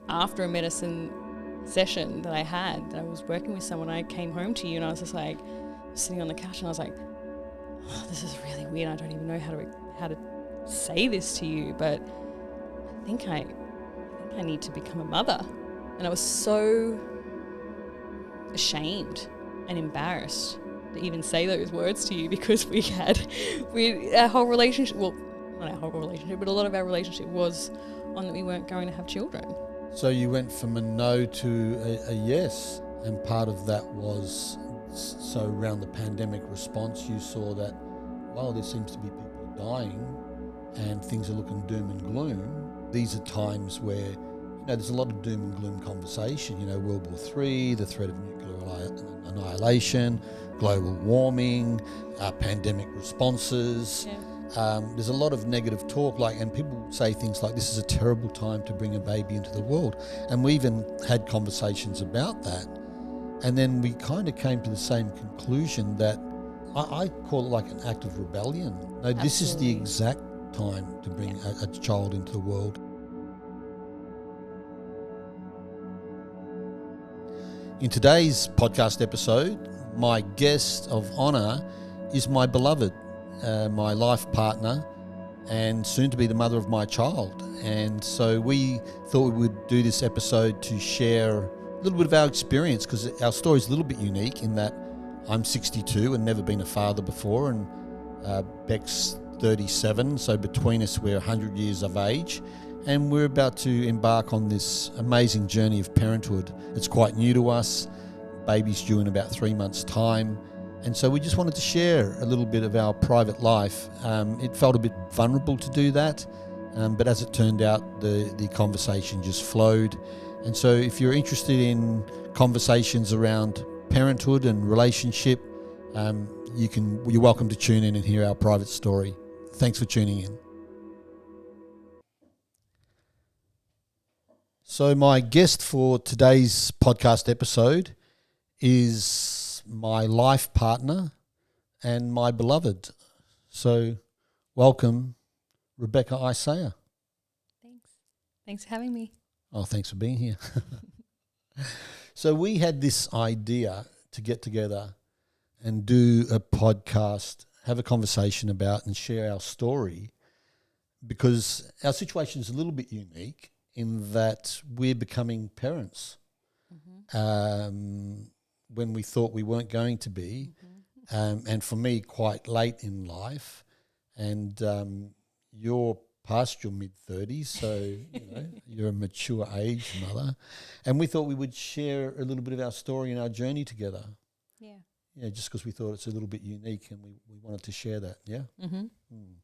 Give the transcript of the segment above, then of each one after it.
after a medicine session that I was working with someone, I came home to you and I was just like sitting on the couch and I was like, oh, this is really weird. I don't even know how to say this to you, but I think I need to become a mother. And I was so ashamed and embarrassed to even say those words to you, because our whole relationship, well, not our whole relationship, but a lot of our relationship was on that we weren't going to have children. So you went from a no to a yes, and part of that was, so around the pandemic response, you saw that, well, there seems to be people dying and things are looking doom and gloom. These are times where, there's a lot of doom and gloom conversation, World War III, the threat of nuclear annihilation, global warming, pandemic responses. Yeah. There's a lot of negative talk, and people say things like, this is a terrible time to bring a baby into the world. And we even had conversations about that. And then we kind of came to the same conclusion that I call it like an act of rebellion. No, this is the exact time to bring a child into the world. In today's podcast episode, my guest of honour is my beloved, my life partner, and soon to be the mother of my child. And so we thought we would do this episode to share a little bit of our experience, because our story is a little bit unique in that I'm 62 and never been a father before, and Bec's 37, so between us we're 100 years of age. And we're about to embark on this amazing journey of parenthood. It's quite new to us. Baby's due in about 3 months' time. And so we just wanted to share a little bit of our private life. It felt a bit vulnerable to do that, but as it turned out, the conversation just flowed. And so if you're interested in conversations around parenthood and relationship, you're welcome to tune in and hear our private story. Thanks for tuning in. So my guest for today's podcast episode is my life partner and my beloved. So welcome, Rebecca Isaia. Thanks for having me. Oh, thanks for being here. So we had this idea to get together and do a podcast, have a conversation about and share our story, because our situation is a little bit unique in that we're becoming parents when we thought we weren't going to be, and for me quite late in life, and you're past your mid-30s, so you're a mature age mother, and we thought we would share a little bit of our story and our journey together. Yeah, just because we thought it's a little bit unique and we wanted to share that, yeah? Mm-hmm. Mm.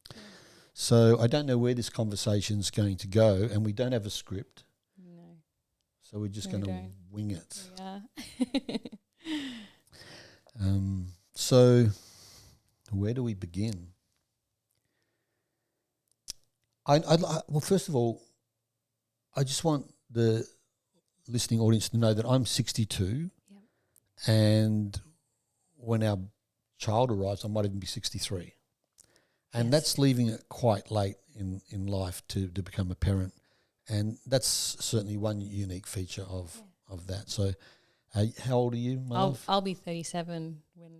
So I don't know where this conversation's going to go, and we don't have a script. No. So we're just going to wing it. Yeah. So where do we begin? Well, first of all, I just want the listening audience to know that I'm 62, and when our child arrives, I might even be 63. And that's leaving it quite late in life to become a parent. And that's certainly one unique feature of that. So how old are you, my love? I'll be 37 when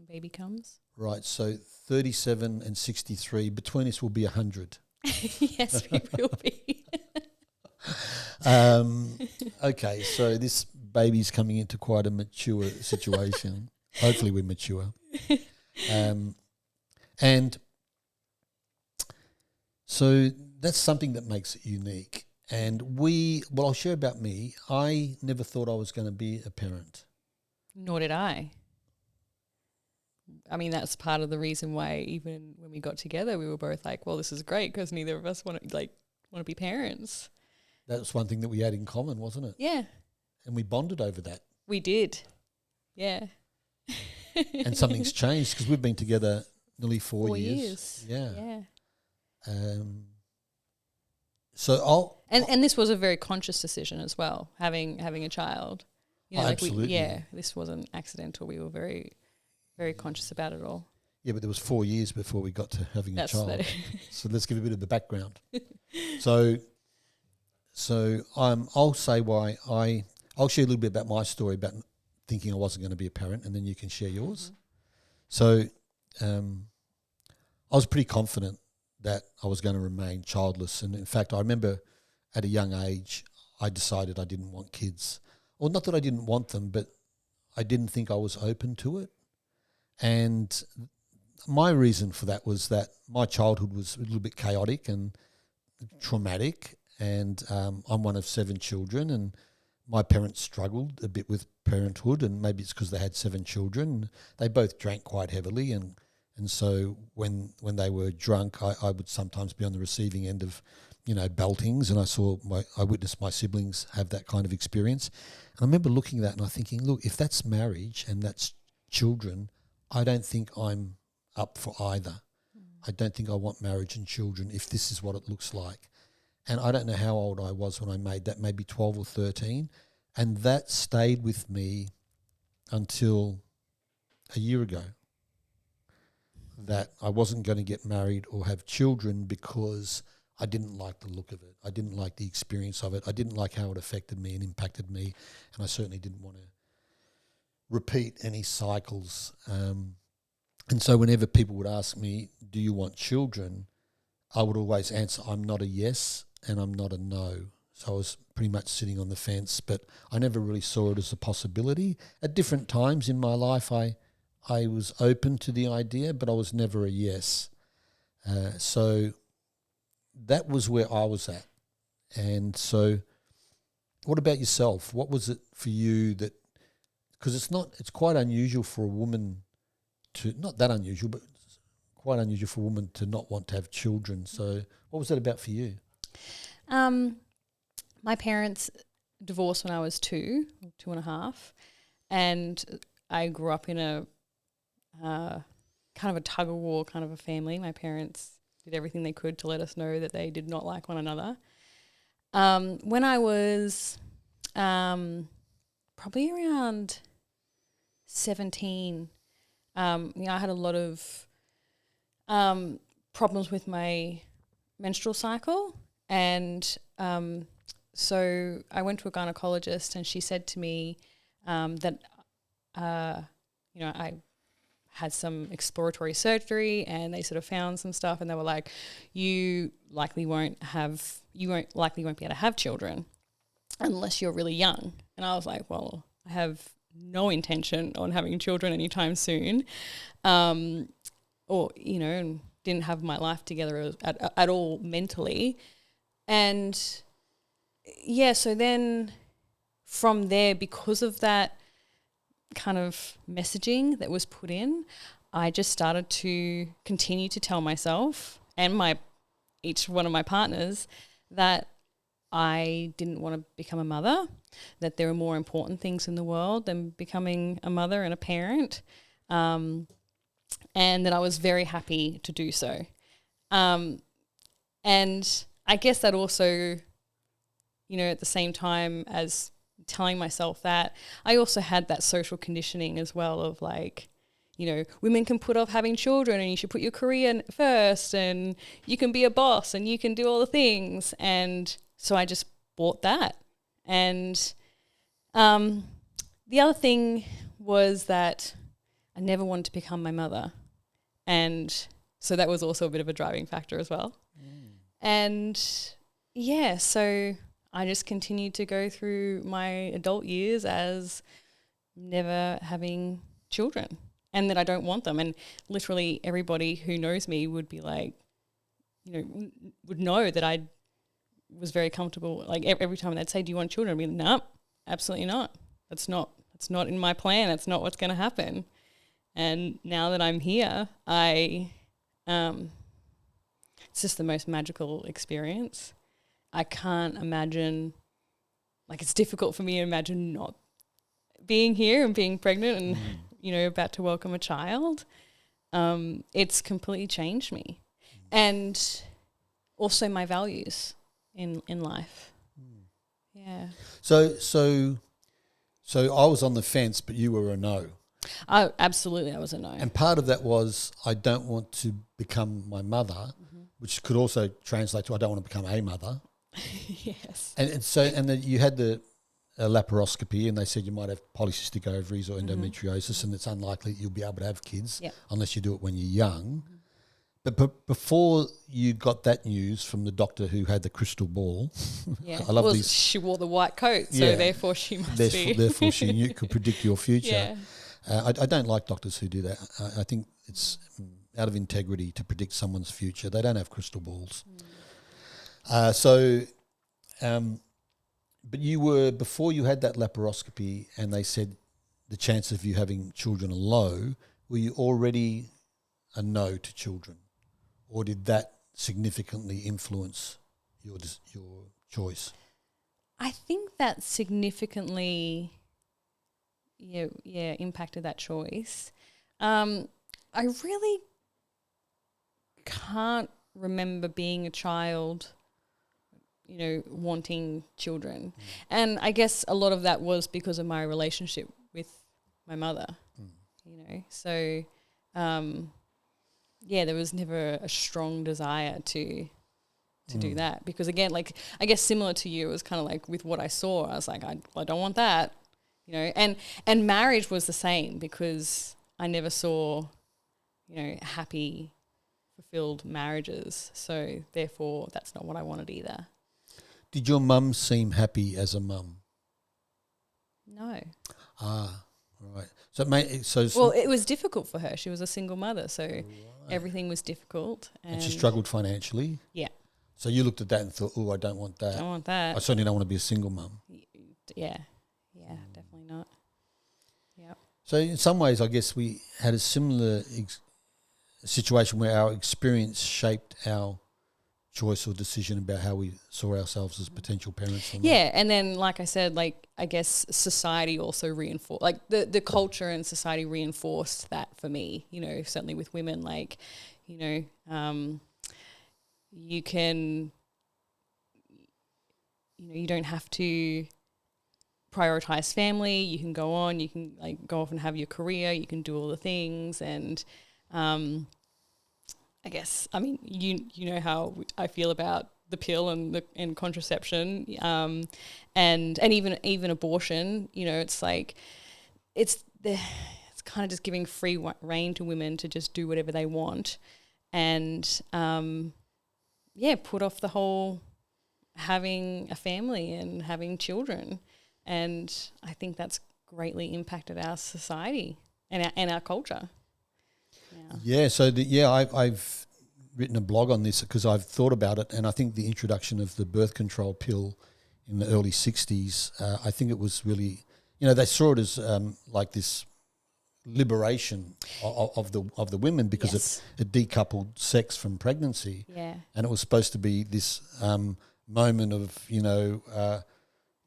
baby comes. Right, so 37 and 63, between us will be 100. Yes, we will be. Okay, so this baby's coming into quite a mature situation. Hopefully we're mature. And so that's something that makes it unique. And I'll share about me. I never thought I was going to be a parent. Nor did I. I mean, that's part of the reason why even when we got together, we were both like, well, this is great because neither of us want to be parents. That was one thing that we had in common, wasn't it? Yeah. And we bonded over that. We did. Yeah. And something's changed because we've been together nearly 4 years. Yeah. So and this was a very conscious decision as well, having a child. Absolutely. This wasn't accidental. We were very, very conscious about it all. Yeah, but there was 4 years before we got to having a child. So let's give a bit of the background. So So I'll say why I'll share a little bit about my story about thinking I wasn't going to be a parent, and then you can share yours. So I was pretty confident that I was going to remain childless. And in fact, I remember at a young age, I decided I didn't want kids. Well, not that I didn't want them, but I didn't think I was open to it. And my reason for that was that my childhood was a little bit chaotic and traumatic. And I'm one of 7 children, and my parents struggled a bit with parenthood, and maybe it's because they had 7 children. They both drank quite heavily, and so when they were drunk, I would sometimes be on the receiving end of, beltings, and I witnessed my siblings have that kind of experience. And I remember looking at that and I thinking, look, if that's marriage and that's children, I don't think I'm up for either. I don't think I want marriage and children if this is what it looks like. And I don't know how old I was when I made that, maybe 12 or 13. And that stayed with me until a year ago, that I wasn't going to get married or have children because I didn't like the look of it. I didn't like the experience of it. I didn't like how it affected me and impacted me. And I certainly didn't want to repeat any cycles. And so whenever people would ask me, do you want children? I would always answer, I'm not a yes and I'm not a no. So I was pretty much sitting on the fence, but I never really saw it as a possibility. At different times in my life, I was open to the idea, but I was never a yes. So that was where I was at. And so what about yourself? What was it for you that, because it's quite unusual for a woman to, not that unusual, but quite unusual for a woman to not want to have children. So what was that about for you? My parents divorced when I was 2 and a half, and I grew up in a kind of a tug of war kind of a family. My parents did everything they could to let us know that they did not like one another. When I was probably around 17, I had a lot of problems with my menstrual cycle, and so I went to a gynecologist, and she said to me that I had some exploratory surgery, and they sort of found some stuff, and they were like, you likely won't be able to have children unless you're really young. And I was like, well, I have no intention on having children anytime soon, and didn't have my life together at all mentally. And yeah, so then from there, because of that kind of messaging that was put in, I just started to continue to tell myself and each one of my partners that I didn't want to become a mother, that there are more important things in the world than becoming a mother and a parent, and that I was very happy to do so. And I guess that also, at the same time as telling myself that, I also had that social conditioning as well of like, women can put off having children and you should put your career first and you can be a boss and you can do all the things. And so I just bought that. And the other thing was that I never wanted to become my mother. And so that was also a bit of a driving factor as well. And yeah, so I just continued to go through my adult years as never having children, and that I don't want them. And literally everybody who knows me would be like, would know that I was very comfortable. Like every time they'd say, do you want children? I'd be like, no, absolutely not. That's not in my plan. That's not what's going to happen. And now that I'm here, it's just the most magical experience. I can't imagine, it's difficult for me to imagine not being here and being pregnant and, about to welcome a child. It's completely changed me. And also my values in life. Yeah. So I was on the fence, but you were a no. Oh, absolutely, I was a no. And part of that was I don't want to become my mother, which could also translate to I don't want to become a mother. Yes. And then you had the laparoscopy, and they said you might have polycystic ovaries or endometriosis, and it's unlikely that you'll be able to have kids unless you do it when you're young. But before you got that news from the doctor who had the crystal ball, I love these. She wore the white coat, so therefore she must be. Therefore she could predict your future. Yeah. I don't like doctors who do that. I think it's out of integrity to predict someone's future. They don't have crystal balls. But you were, before you had that laparoscopy and they said the chance of you having children are low, were you already a no to children? Or did that significantly influence your choice? I think that significantly, impacted that choice. I really can't remember being a child, wanting children. And I guess a lot of that was because of my relationship with my mother, So, there was never a strong desire to do that. Because again, like, I guess similar to you, it was kind of like with what I saw, I was like, I don't want that, And marriage was the same, because I never saw, happy, fulfilled marriages. So therefore, that's not what I wanted either. Did your mum seem happy as a mum? No. Right. Well, it was difficult for her. She was a single mother, so everything was difficult. And she struggled financially? Yeah. So you looked at that and thought, oh, I don't want that. Don't want that. I certainly don't want to be a single mum. Yeah. Yeah, definitely not. Yeah. So in some ways, I guess we had a similar situation where our experience shaped our choice or decision about how we saw ourselves as potential parents. Yeah, and then, like I said, like, I guess society also reinforced, like the culture and society reinforced that for me, certainly with women, like, you can, you don't have to prioritize family, you can go on, you can like go off and have your career, you can do all the things, and I guess, I mean, you know how I feel about the pill and contraception, and even abortion. It's like it's kind of just giving free rein to women to just do whatever they want, and put off the whole having a family and having children, and I think that's greatly impacted our society and our culture. Yeah, so I've written a blog on this because I've thought about it, and I think the introduction of the birth control pill in the early 60s, I think it was really, they saw it as like this liberation of the women, because it decoupled sex from pregnancy. Yeah. And it was supposed to be this moment of,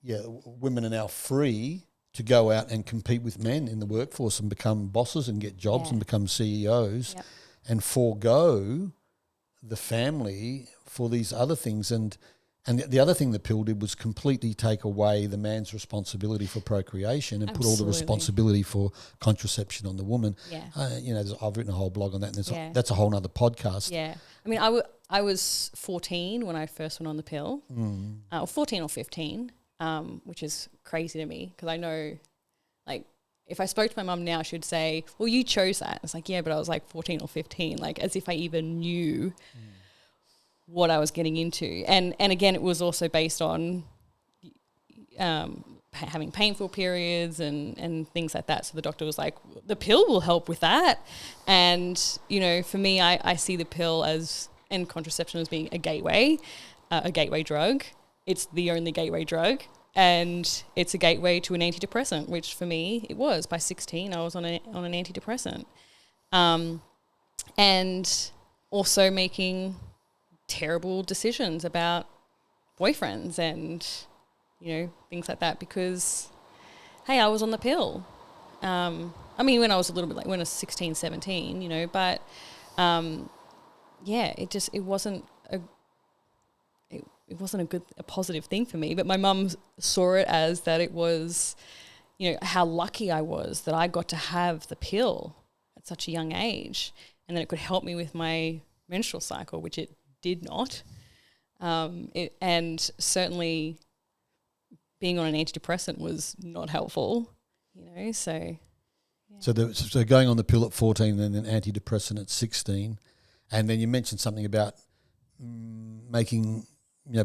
women are now free to go out and compete with men in the workforce and become bosses and get jobs and become CEOs, and forego the family for these other things. And the other thing the pill did was completely take away the man's responsibility for procreation and put all the responsibility for contraception on the woman. Yeah. I've written a whole blog on that, and that's a whole other podcast. Yeah. I mean, I was 14 when I first went on the pill, or 14 or 15. Which is crazy to me, because I know, like, if I spoke to my mum now, she'd say, well, you chose that. It's like, yeah, but I was like 14 or 15, like as if I even knew what I was getting into. And again, it was also based on having painful periods and things like that. So the doctor was like, the pill will help with that. And, for me, I see the pill and contraception as being a gateway drug. It's the only gateway drug, and it's a gateway to an antidepressant, which for me it was. By 16, I was on an antidepressant, and also making terrible decisions about boyfriends and things like that, because hey, I was on the pill. I mean, when I was a little bit, like when I was 16, 17, but it wasn't a positive thing for me. But my mum saw it as that it was, how lucky I was that I got to have the pill at such a young age, and that it could help me with my menstrual cycle, which it did not. And certainly being on an antidepressant was not helpful, so. Yeah. So going on the pill at 14 and then antidepressant at 16, and then you mentioned something about making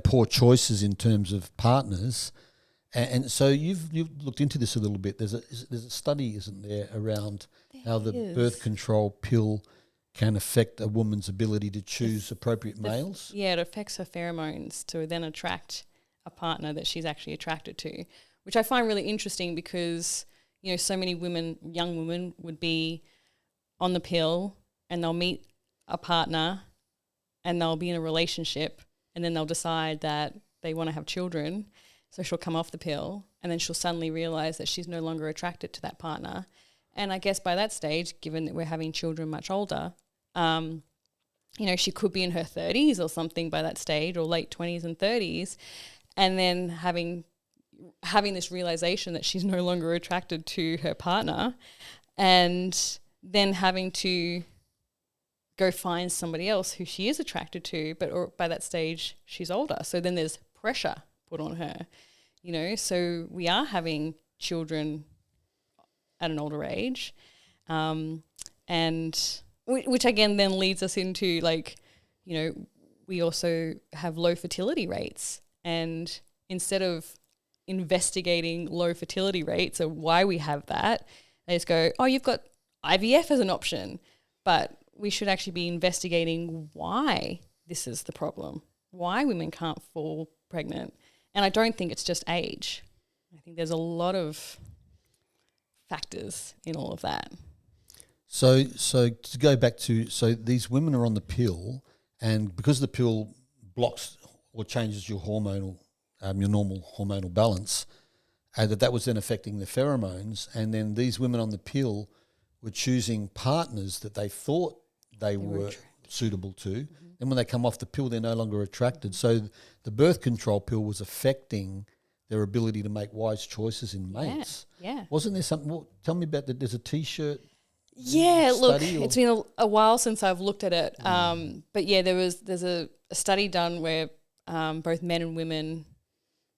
poor choices in terms of partners, and so you've looked into this a little bit. There's a study, isn't there, around how the birth control pill can affect a woman's ability to choose appropriate males? Yeah, it affects her pheromones to then attract a partner that she's actually attracted to, which I find really interesting because, so many young women would be on the pill and they'll meet a partner and they'll be in a relationship and then they'll decide that they want to have children. So she'll come off the pill and then she'll suddenly realise that she's no longer attracted to that partner. And I guess by that stage, given that we're having children much older, she could be in her 30s or something by that stage, or late 20s and 30s, and then having this realisation that she's no longer attracted to her partner, and then having to go find somebody else who she is attracted to, but by that stage she's older. So then there's pressure put on her, so we are having children at an older age, and which again then leads us into we also have low fertility rates, and instead of investigating low fertility rates or why we have that, they just go, oh, you've got IVF as an option, but we should actually be investigating why this is the problem, why women can't fall pregnant. And I don't think it's just age. I think there's a lot of factors in all of that. So to go back to, these women are on the pill, and because the pill blocks or changes your hormonal, your normal hormonal balance, that was then affecting the pheromones, and then these women on the pill were choosing partners that they thought they were suitable to. Mm-hmm. Then when they come off the pill, they're no longer attracted. Mm-hmm. So the birth control pill was affecting their ability to make wise choices in mates. Yeah. Wasn't there something? Well, tell me about that. There's a T-shirt. Yeah, look, it's been a while since I've looked at it. But yeah, there's a study done where both men and women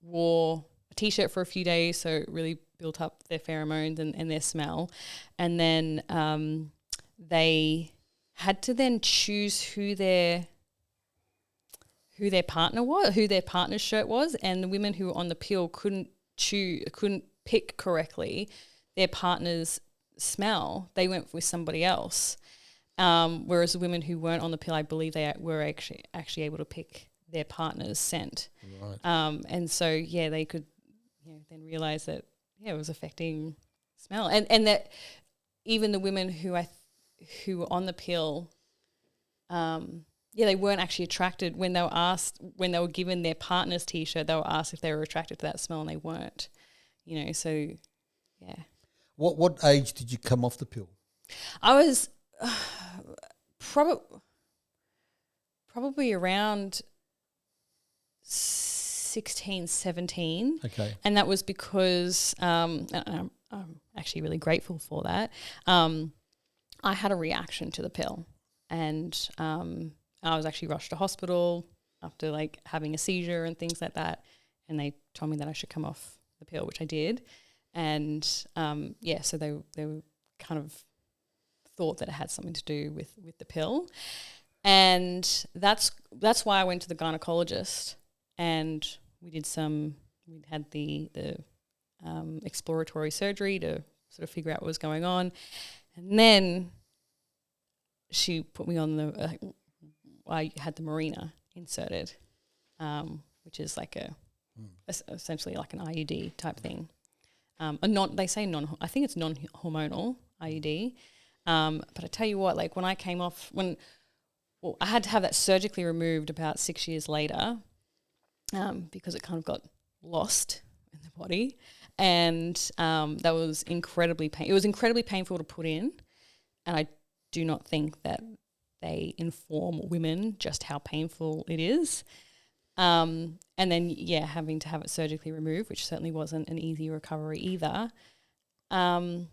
wore a T-shirt for a few days, so it really built up their pheromones and their smell. And then they had to then choose who their partner was, who their partner's shirt was, and the women who were on the pill couldn't pick correctly their partner's smell. They went with somebody else. Whereas the women who weren't on the pill, I believe they were actually able to pick their partner's scent. Right. And so, yeah, they could then realise that, it was affecting smell. And that even the women who were on the pill, they weren't actually attracted. When they were given their partner's T-shirt, they were asked if they were attracted to that smell, and they weren't. So, yeah. What age did you come off the pill? I was probably around 16, 17. Okay. And that was because I'm actually really grateful for that. I had a reaction to the pill, and I was actually rushed to hospital after having a seizure and things like that, and they told me that I should come off the pill, which I did. And so they were kind of thought that it had something to do with the pill, and that's why I went to the gynecologist, and we had the exploratory surgery to sort of figure out what was going on, and then she put me on I had the Marina inserted, which is essentially like an IUD type thing. I think it's non-hormonal IUD. But I tell you what, when I came off, I had to have that surgically removed about 6 years later, because it kind of got lost in the body, and that was incredibly painful. It was incredibly painful to put in, and I do not think that they inform women just how painful it is. And then, having to have it surgically removed, which certainly wasn't an easy recovery either. And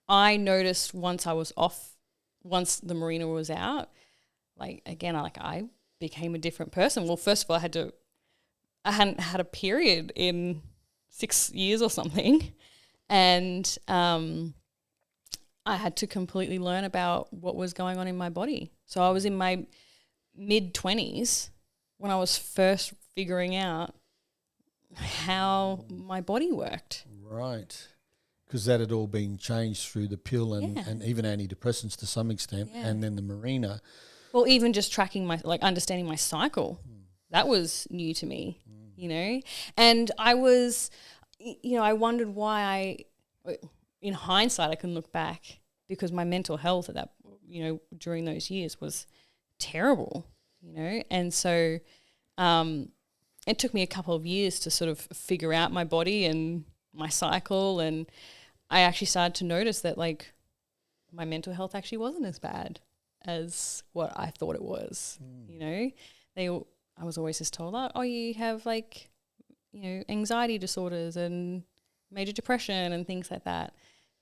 I noticed once the Marina was out, I became a different person. Well, first of all, I hadn't had a period in 6 years or something, and I had to completely learn about what was going on in my body. So I was in my mid-20s when I was first figuring out how my body worked. Right. Because that had all been changed through the pill and even antidepressants to some extent, and then the Marina. Well, even just tracking understanding my cycle, that was new to me, And I was, I wondered why in hindsight, I can look back because my mental health at that, during those years was terrible, And so it took me a couple of years to sort of figure out my body and my cycle, and I actually started to notice that my mental health actually wasn't as bad as what I thought it was. I was always just told, oh, you have anxiety disorders and major depression and things like that.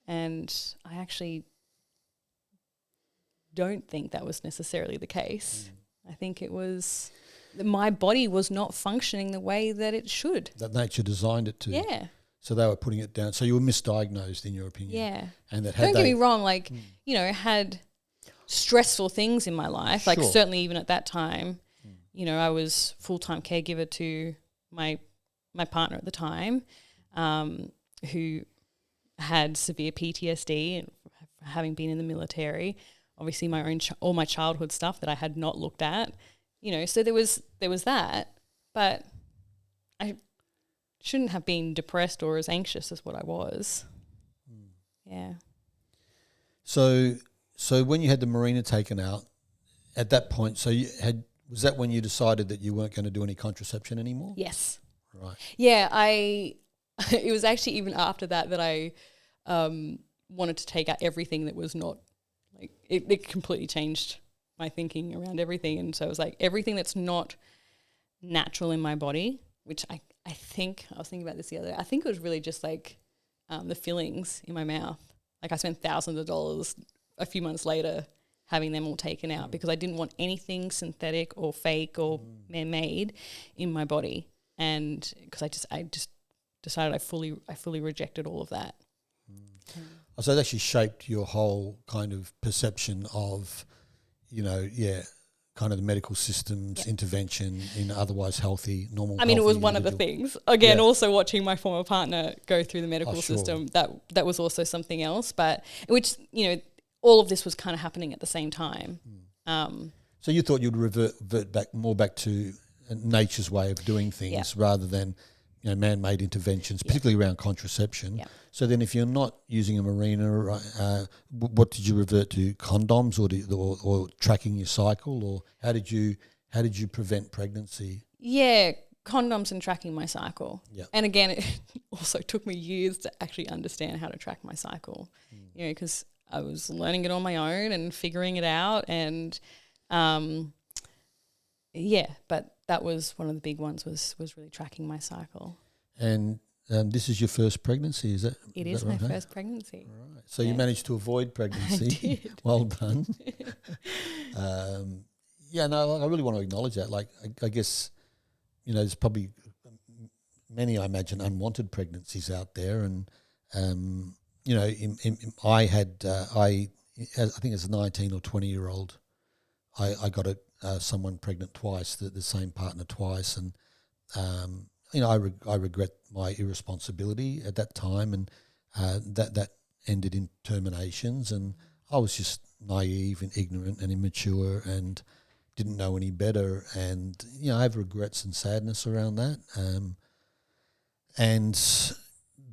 And I actually don't think that was necessarily the case. I think it was my body was not functioning the way that it should. That nature designed it to. Yeah. So they were putting it down. So you were misdiagnosed, in your opinion. Yeah. And that don't get me wrong, had stressful things in my life. Sure. Certainly even at that time, I was full-time caregiver to my partner at the time, who had severe PTSD and having been in the military. Obviously, my own all my childhood stuff that I had not looked at, So there was that, but I shouldn't have been depressed or as anxious as what I was. Yeah. So when you had the Marina taken out, at that point, was that when you decided that you weren't going to do any contraception anymore? Yes. Right. Yeah, it was actually even after that I wanted to take out everything that was not, it completely changed my thinking around everything. And so it was everything that's not natural in my body, which I think, I was thinking about this the other day, I think it was really just the fillings in my mouth. I spent thousands of dollars a few months later having them all taken out because I didn't want anything synthetic or fake or man-made in my body. And because I just decided I fully rejected all of that. So it actually shaped your whole kind of perception of, kind of the medical system's intervention in otherwise healthy, normal. I mean, it was one of the things. Again, also watching my former partner go through the medical system, that was also something else. But which, all of this was kind of happening at the same time. So you thought you'd revert back to nature's way of doing things rather than, man-made interventions, particularly around contraception. Yeah. So then, if you're not using a Marina, what did you revert to? Condoms, or tracking your cycle, or how did you prevent pregnancy? Yeah, condoms and tracking my cycle. Yeah. And again, it also took me years to actually understand how to track my cycle. Because I was learning it on my own and figuring it out, and but that was one of the big ones was really tracking my cycle. And this is your first pregnancy, is it? It is my first pregnancy. All right. So you managed to avoid pregnancy. I did. Well done. I really want to acknowledge that. I guess, there's probably many, I imagine, unwanted pregnancies out there. And, I think as a 19 or 20-year-old, I got someone pregnant twice, the same partner twice, and I regret my irresponsibility at that time, and that ended in terminations, and I was just naive and ignorant and immature and didn't know any better, and I have regrets and sadness around that.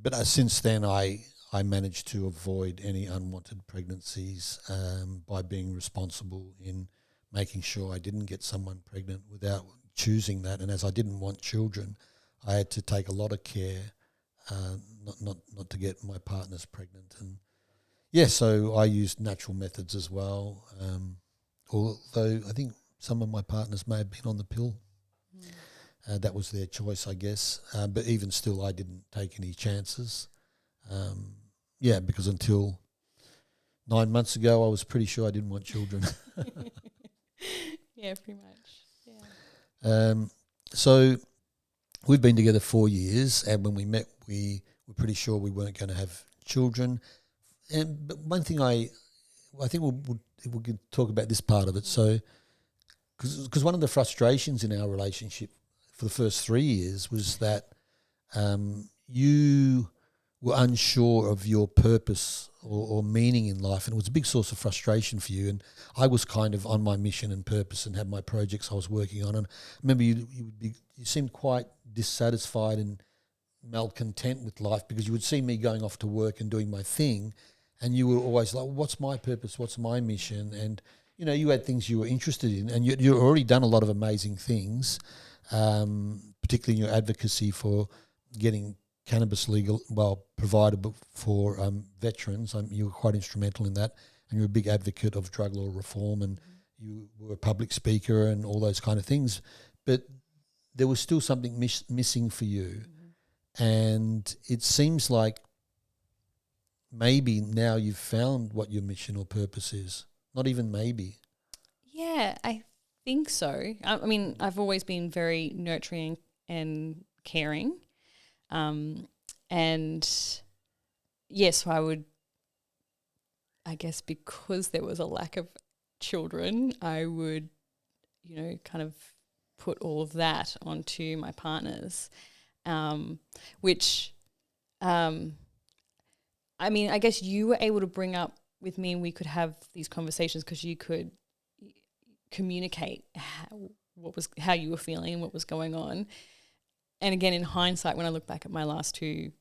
But since then, I managed to avoid any unwanted pregnancies by being responsible in making sure I didn't get someone pregnant without choosing that. And as I didn't want children, I had to take a lot of care not to get my partners pregnant. And so I used natural methods as well, although I think some of my partners may have been on the pill. That was their choice, I guess. But even still, I didn't take any chances. Because until 9 months ago, I was pretty sure I didn't want children. Yeah, pretty much. Yeah. So we've been together 4 years, and when we met, we were pretty sure we weren't going to have children. But one thing I think we could talk about this part of it. So, because one of the frustrations in our relationship for the first 3 years was that you were unsure of your purpose or meaning in life, and it was a big source of frustration for you. And I was kind of on my mission and purpose and had my projects I was working on. And I remember you seemed quite dissatisfied and malcontent with life because you would see me going off to work and doing my thing, and you were always like, what's my purpose, what's my mission? And you had things you were interested in, and you'd already done a lot of amazing things, particularly in your advocacy for getting cannabis legal, provided for veterans. You were quite instrumental in that, and you're a big advocate of drug law reform, and you were a public speaker and all those kind of things. But there was still something missing for you, and it seems like maybe now you've found what your mission or purpose is. Not even maybe. Yeah, I think so. I mean, I've always been very nurturing and caring. And yes, I guess because there was a lack of children, I would, kind of put all of that onto my partners, which, I mean, I guess you were able to bring up with me and we could have these conversations because you could communicate how you were feeling and what was going on. And again, in hindsight, when I look back at my last two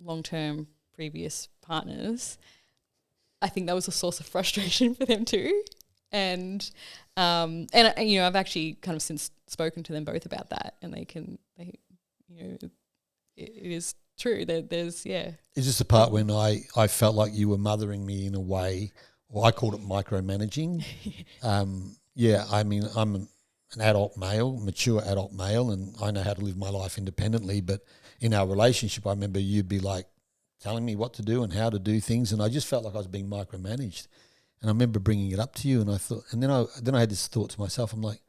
long-term previous partners, I think that was a source of frustration for them too. And I've actually kind of since spoken to them both about that, and it is true that there's. Is this the part when I felt like you were mothering me in a way, or I called it micromanaging? I mean, I'm an adult male, mature adult male, and I know how to live my life independently. But in our relationship, I remember you'd be like telling me what to do and how to do things, and I just felt like I was being micromanaged. And I remember bringing it up to you, and I thought, and then I had this thought to myself. I'm like,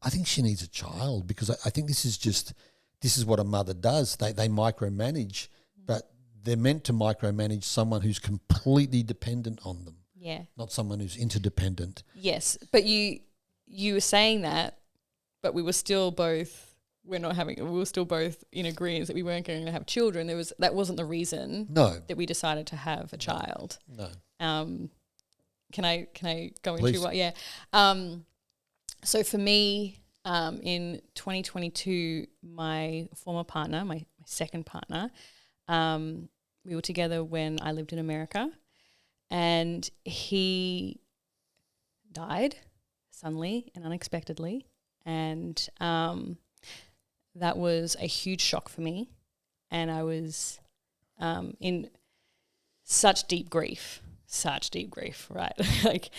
I think she needs a child because I think this is what a mother does. They micromanage, but they're meant to micromanage someone who's completely dependent on them. Yeah, not someone who's interdependent. Yes, but you were saying that, but we were still both. We were still both in agreement that we weren't going to have children. That wasn't the reason. No. That we decided to have a child. No. Can I go Please. into what? Yeah. So for me, in 2022, my former partner, my second partner, we were together when I lived in America, and he died suddenly and unexpectedly, and that was a huge shock for me, and I was in such deep grief, right?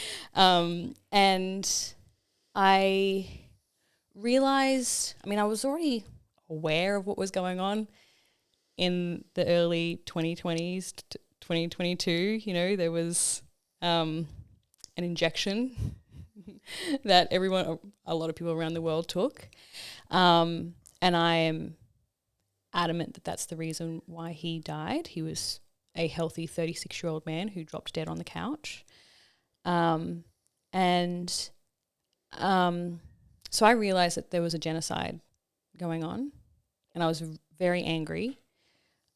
And I realized, I mean, I was already aware of what was going on in the early 2020s, 2022. There was an injection that a lot of people around the world took. And I am adamant that that's the reason why he died. He was a healthy 36-year-old man who dropped dead on the couch. So I realized that there was a genocide going on, and I was very angry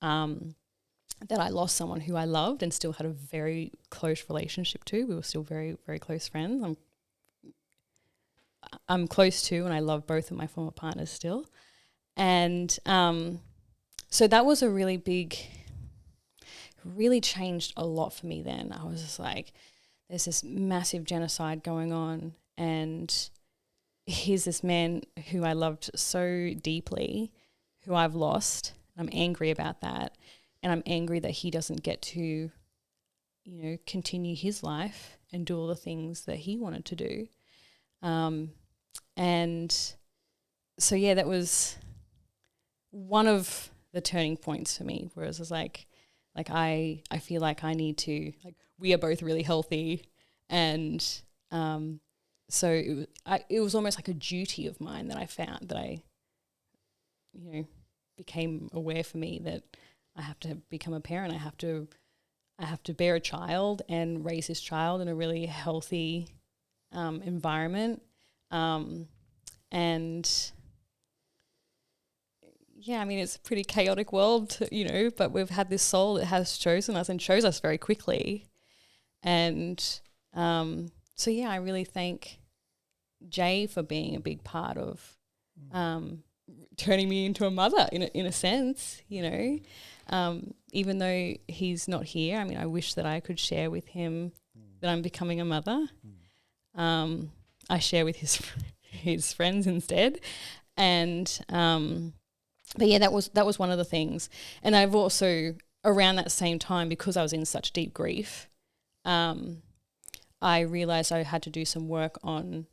that I lost someone who I loved and still had a very close relationship to. We were still very, very close friends. I'm close to, and I love both of my former partners still. And so that was a really changed a lot for me then. I was just like, there's this massive genocide going on, and here's this man who I loved so deeply, who I've lost. I'm angry about that, and I'm angry that he doesn't get to, continue his life and do all the things that he wanted to do. And so, that was one of the turning points for me, whereas it's like I feel like I need to, we are both really healthy, and so it was almost like a duty of mine that I found, that I, became aware for me that I have to become a parent. I have to bear a child and raise this child in a really healthy environment. And yeah, I mean, it's a pretty chaotic world, but we've had this soul that has chosen us and chose us very quickly. And so, yeah, I really thank Jay for being a big part of turning me into a mother in a sense, even though he's not here. I mean, I wish that I could share with him that I'm becoming a mother. I share with his friends instead. And but yeah, that was one of the things. And I've also, around that same time, because I was in such deep grief, I realised I had to do some work on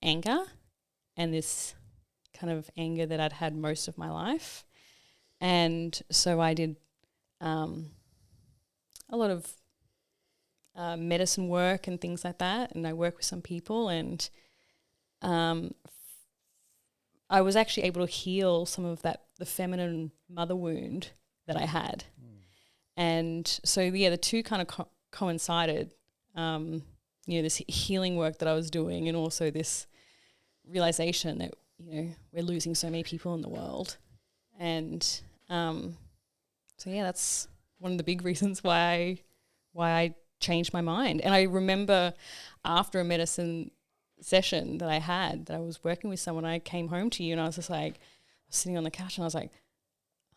anger, and this kind of anger that I'd had most of my life. And so I did a lot of medicine work and things like that, and I work with some people, and I was actually able to heal some of the feminine mother wound that I had. And so, yeah, the two kind of coincided, this healing work that I was doing, and also this realization that, we're losing so many people in the world. And so, yeah, that's one of the big reasons why I changed my mind. And I remember after a medicine session that I was working with someone, I came home to you, and I was just like, I was sitting on the couch, and I was like,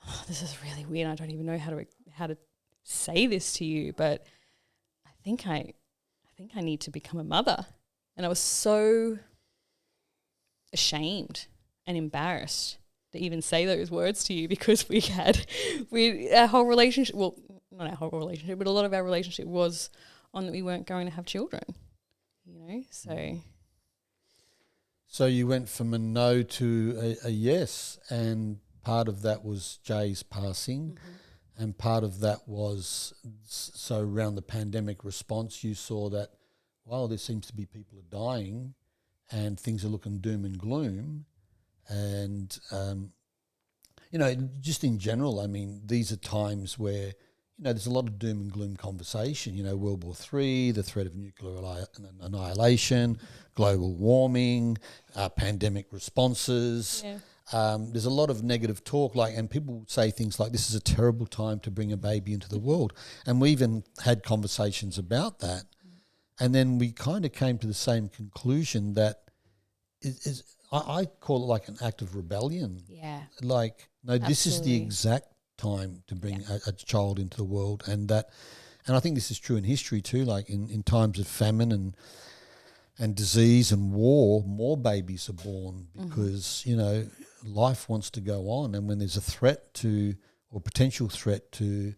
oh, this is really weird. I don't even know how to say this to you, but I think I need to become a mother. And I was so ashamed and embarrassed to even say those words to you, because our whole relationship, well, not our whole relationship, but a lot of our relationship was on that we weren't going to have children, So you went from a no to a yes, and part of that was Jay's passing, and part of that was, so around the pandemic response, you saw that, wow, there seems to be people are dying and things are looking doom and gloom. And, just in general, I mean, these are times where, there's a lot of doom and gloom conversation, World War III, the threat of nuclear annihilation, global warming, pandemic responses. Yeah. There's a lot of negative talk, and people say things like, this is a terrible time to bring a baby into the world. And we even had conversations about that. And then we kind of came to the same conclusion that I call it like an act of rebellion. Yeah. Like, no, this is the Absolutely. exact time to bring a child into the world. And I think this is true in history too, like in times of famine and disease and war, more babies are born because, life wants to go on. And when there's a threat to, or potential threat to,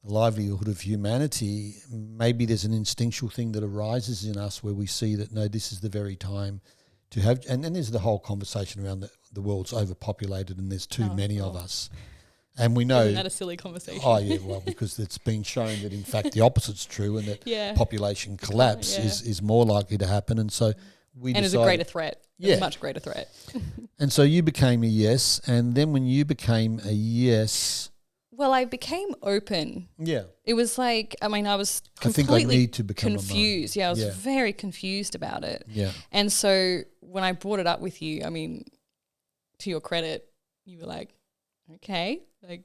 the livelihood of humanity, maybe there's an instinctual thing that arises in us where we see that, no, this is the very time to have, and then there's the whole conversation around the world's overpopulated and there's too many of us. And we know... Isn't that a silly conversation? Oh, yeah, well, because it's been shown that, in fact, the opposite's true, and that population collapse is more likely to happen. And so we decided... And it's a greater threat. It's a much greater threat. And so you became a yes, and then when you became a yes... Well, I became open. Yeah. It was like, I was completely I think I need to become confused. a mum. Yeah, I was very confused about it. Yeah. And so when I brought it up with you, to your credit, you were like, okay,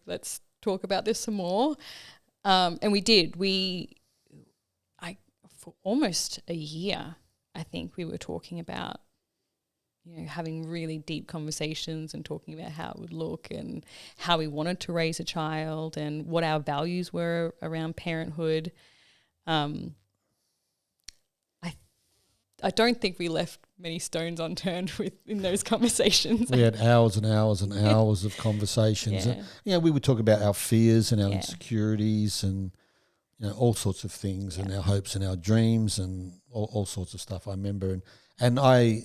let's talk about this some more. And we did. For almost a year, I think we were talking about, having really deep conversations and talking about how it would look and how we wanted to raise a child and what our values were around parenthood. I don't think we left many stones unturned in those conversations. We had hours and hours and hours of conversations. We would talk about our fears and our insecurities and all sorts of things and our hopes and our dreams and all sorts of stuff. I remember, and I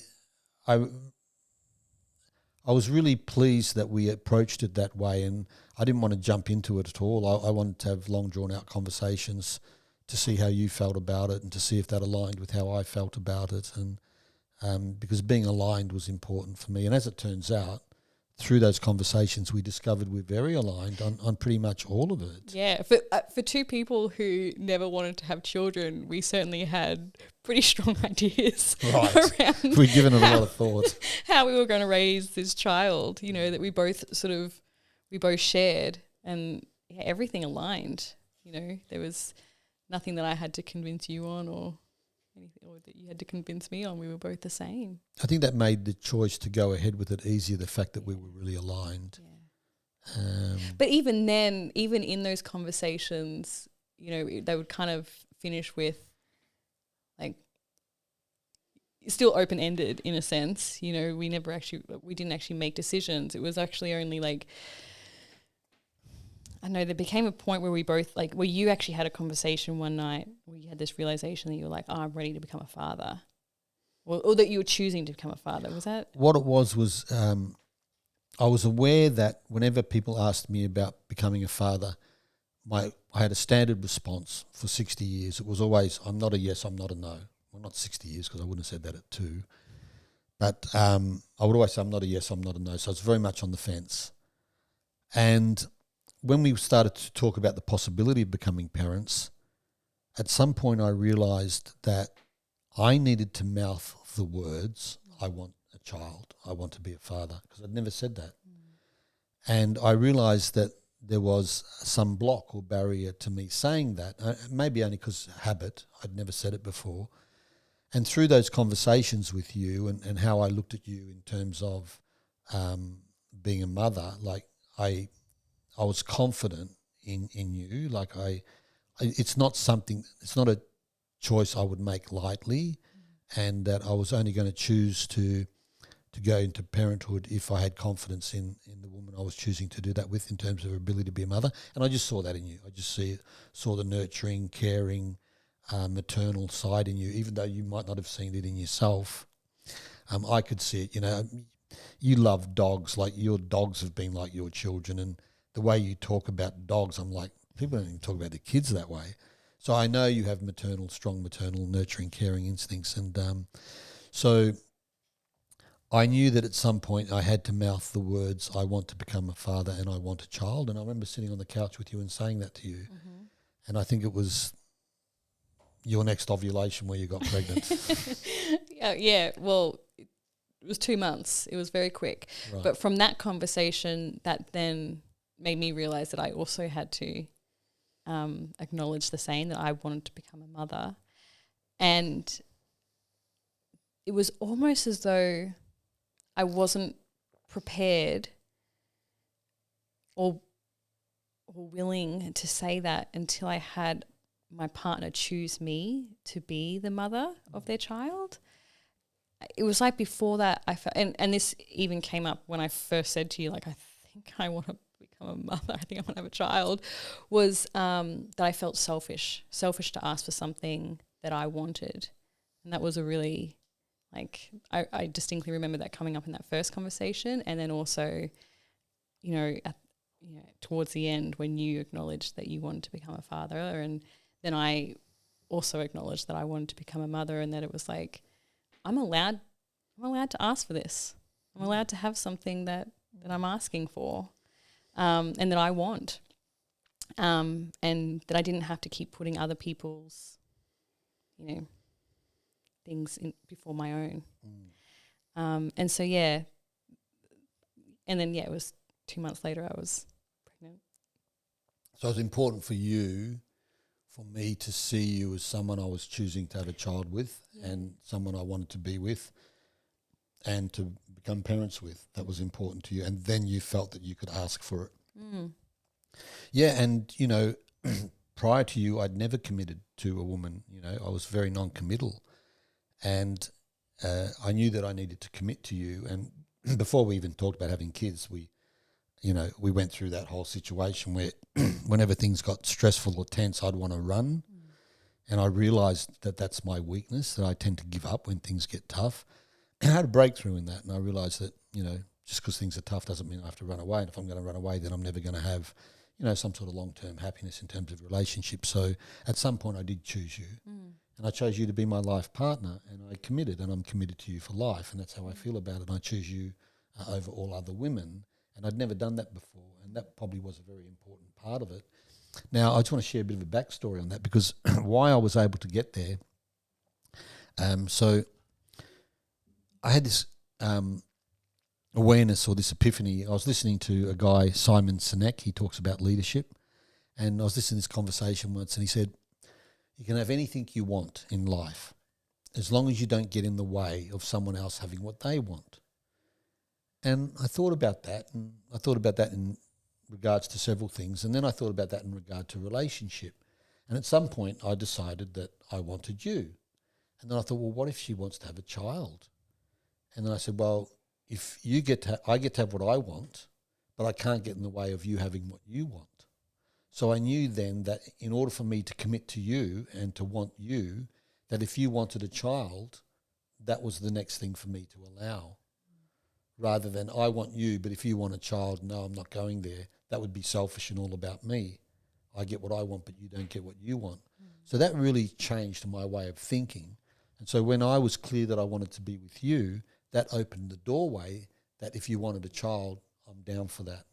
was really pleased that we approached it that way, and I didn't want to jump into it at all. I wanted to have long, drawn-out conversations to see how you felt about it and to see if that aligned with how I felt about it. And because being aligned was important for me. And as it turns out, through those conversations, we discovered we're very aligned on pretty much all of it. Yeah, for two people who never wanted to have children, we certainly had pretty strong ideas around We'd given it a lot of thought. How we were going to raise this child, that we both shared, and everything aligned. There was nothing that I had to convince you on or anything, or that you had to convince me on. We were both the same. I think that made the choice to go ahead with it easier, the fact that we were really aligned. Yeah. But even then, even in those conversations, they would kind of finish with, like, still open-ended in a sense. We didn't actually make decisions. It was actually only like, I know there became a point where we both, like, where you actually had a conversation one night where you had this realization that you were like, I'm ready to become a father. Or that you were choosing to become a father. Was that? What it was I was aware that whenever people asked me about becoming a father, I had a standard response for 60 years. It was always, I'm not a yes, I'm not a no. Well, not 60 years, because I wouldn't have said that at 2. But I would always say, I'm not a yes, I'm not a no. So it's very much on the fence. And when we started to talk about the possibility of becoming parents, at some point I realised that I needed to mouth the words, I want a child, I want to be a father, because I'd never said that. And I realised that there was some block or barrier to me saying that, maybe only because habit, I'd never said it before. And through those conversations with you and how I looked at you in terms of being a mother, like I was confident in you. Like it's not a choice I would make lightly, and that I was only going to choose to go into parenthood if I had confidence in the woman I was choosing to do that with, in terms of her ability to be a mother. And I just saw that in you. I just saw the nurturing, caring, maternal side in you, even though you might not have seen it in yourself. I could see it. You love dogs, like your dogs have been like your children, and the way you talk about dogs, I'm like, people don't even talk about their kids that way. So I know you have strong maternal, nurturing, caring instincts. And so I knew that at some point I had to mouth the words, I want to become a father and I want a child. And I remember sitting on the couch with you and saying that to you. Mm-hmm. And I think it was your next ovulation where you got pregnant. Yeah. Well, it was 2 months. It was very quick. Right. But from that conversation, that then made me realise that I also had to acknowledge the same, that I wanted to become a mother. And it was almost as though I wasn't prepared or willing to say that until I had my partner choose me to be the mother of their child. It was like before that I felt, and this even came up when I first said to you, like, I think I want to become a mother, I think I want to have a child, was that I felt selfish to ask for something that I wanted. And that was a really, like, I distinctly remember that coming up in that first conversation, and then also, towards the end when you acknowledged that you wanted to become a father, and then I also acknowledged that I wanted to become a mother, and that it was like, I'm allowed to ask for this. I'm allowed to have something that I'm asking for, and that I want, and that I didn't have to keep putting other people's, things in before my own. And so, yeah. And then, it was 2 months later I was pregnant. So it was important for me to see you as someone I was choosing to have a child with, and someone I wanted to be with and to become parents with. That was important to you. And then you felt that you could ask for it. Yeah, and, prior to you, I'd never committed to a woman. I was very non-committal. And I knew that I needed to commit to you. And before we even talked about having kids, we went through that whole situation where whenever things got stressful or tense, I'd want to run. And I realised that that's my weakness, that I tend to give up when things get tough. And I had a breakthrough in that, and I realised that, just because things are tough doesn't mean I have to run away. And if I'm going to run away, then I'm never going to have, some sort of long-term happiness in terms of relationship. So at some point I did choose you. And I chose you to be my life partner, and I committed, and I'm committed to you for life, and that's how I feel about it. And I choose you over all other women, and I'd never done that before, and that probably was a very important part of it. Now, I just want to share a bit of a backstory on that, because why I was able to get there. So I had this awareness or this epiphany. I was listening to a guy, Simon Sinek. He talks about leadership, and I was listening to this conversation once, and he said, you can have anything you want in life as long as you don't get in the way of someone else having what they want. And I thought about that, and I thought about that in regards to several things, and then I thought about that in regard to relationship. And at some point I decided that I wanted you. And then I thought, well, what if she wants to have a child? And then I said, well, if you I get to have what I want, but I can't get in the way of you having what you want. So I knew then that in order for me to commit to you and to want you, that if you wanted a child, that was the next thing for me to allow. Rather than I want you, but if you want a child, no, I'm not going there. That would be selfish and all about me. I get what I want, but you don't get what you want. So that really changed my way of thinking. And so when I was clear that I wanted to be with you, that opened the doorway that if you wanted a child, I'm down for that.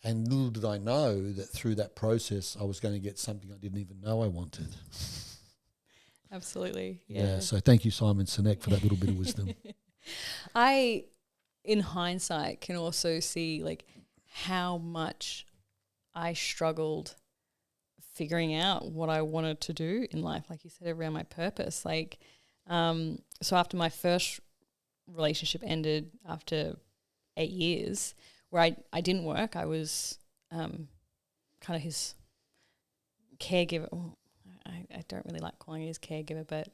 And little did I know that through that process, I was going to get something I didn't even know I wanted. Absolutely. Yeah. So thank you, Simon Sinek, for that little bit of wisdom. I, in hindsight, can also see like how much I struggled figuring out what I wanted to do in life, like you said, around my purpose. Like, so after my first relationship ended after 8 years, where I didn't work, I was kind of his caregiver. Oh, I don't really like calling it his caregiver, but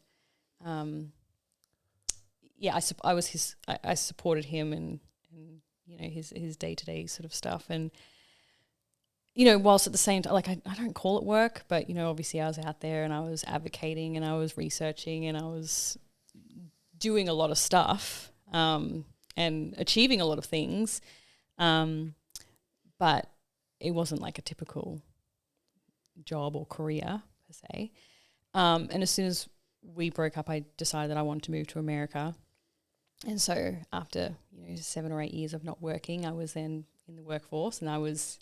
I supported him and his day-to-day sort of stuff. And whilst at the same time, like I don't call it work, but obviously I was out there and I was advocating and I was researching and I was doing a lot of stuff and achieving a lot of things, but it wasn't like a typical job or career per se. And as soon as we broke up, I decided that I wanted to move to America. And so after 7 or 8 years of not working, I was then in the workforce, and I was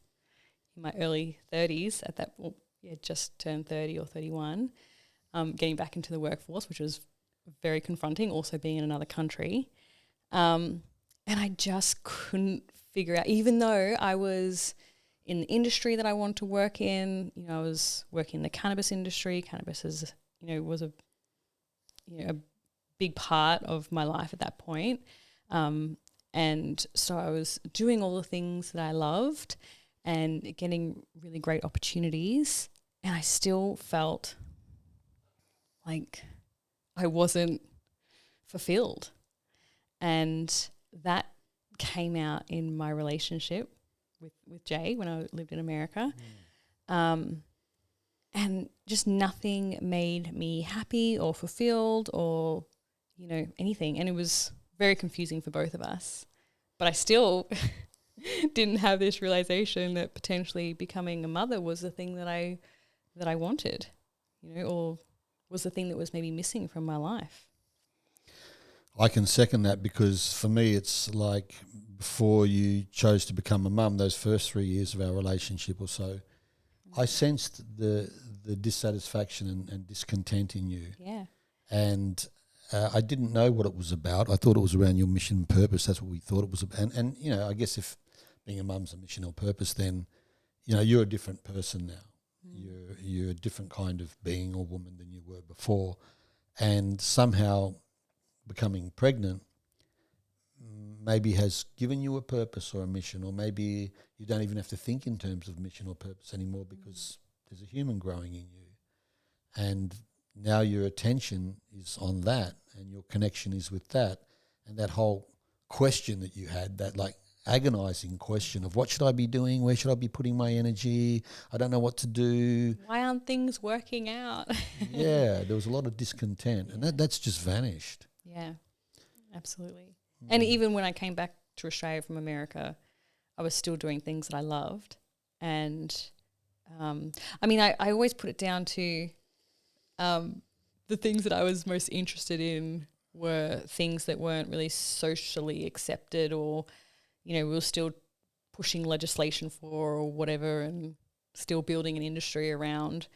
in my early 30s at that, just turned 30 or 31, getting back into the workforce, which was very confronting, also being in another country. And I just couldn't figure out, even though I was in the industry that I wanted to work in, I was working in the cannabis industry. Cannabis is, was a big part of my life at that point. And so I was doing all the things that I loved and getting really great opportunities, and I still felt like I wasn't fulfilled. And that came out in my relationship with Jay when I lived in America. And just nothing made me happy or fulfilled or, anything. And it was very confusing for both of us. But I still didn't have this realization that potentially becoming a mother was the thing that I wanted, or was the thing that was maybe missing from my life. I can second that, because for me it's like before you chose to become a mum, those first 3 years of our relationship or so, I sensed the dissatisfaction and discontent in you. Yeah. And I didn't know what it was about. I thought it was around your mission and purpose. That's what we thought it was about. And I guess if being a mum's a mission or purpose, then, you're a different person now. You're a different kind of being or woman than you were before. And somehow becoming pregnant maybe has given you a purpose or a mission, or maybe you don't even have to think in terms of mission or purpose anymore, because there's a human growing in you. And now your attention is on that, and your connection is with that. And that whole question that you had, that like agonizing question of what should I be doing? Where should I be putting my energy? I don't know what to do. Why aren't things working out? Yeah, there was a lot of discontent, and that's just vanished. Yeah, absolutely. And even when I came back to Australia from America, I was still doing things that I loved. And I mean, I always put it down to the things that I was most interested in were things that weren't really socially accepted, or, we were still pushing legislation for or whatever, and still building an industry around.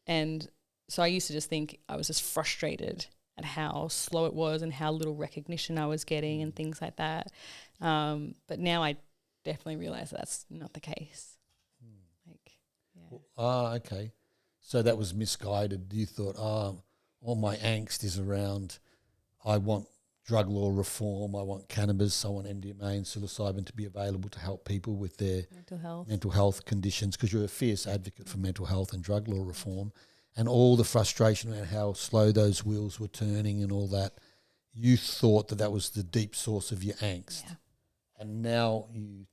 And so I used to just think I was just frustrated at how slow it was and how little recognition I was getting and things like that. But now I definitely realise that's not the case. Okay. So that was misguided. You thought, all my angst is around, I want drug law reform, I want cannabis, I want MDMA and psilocybin to be available to help people with their mental health conditions, because you're a fierce advocate for mental health and drug law reform, and all the frustration around how slow those wheels were turning and all that. You thought that was the deep source of your angst. Yeah. And now you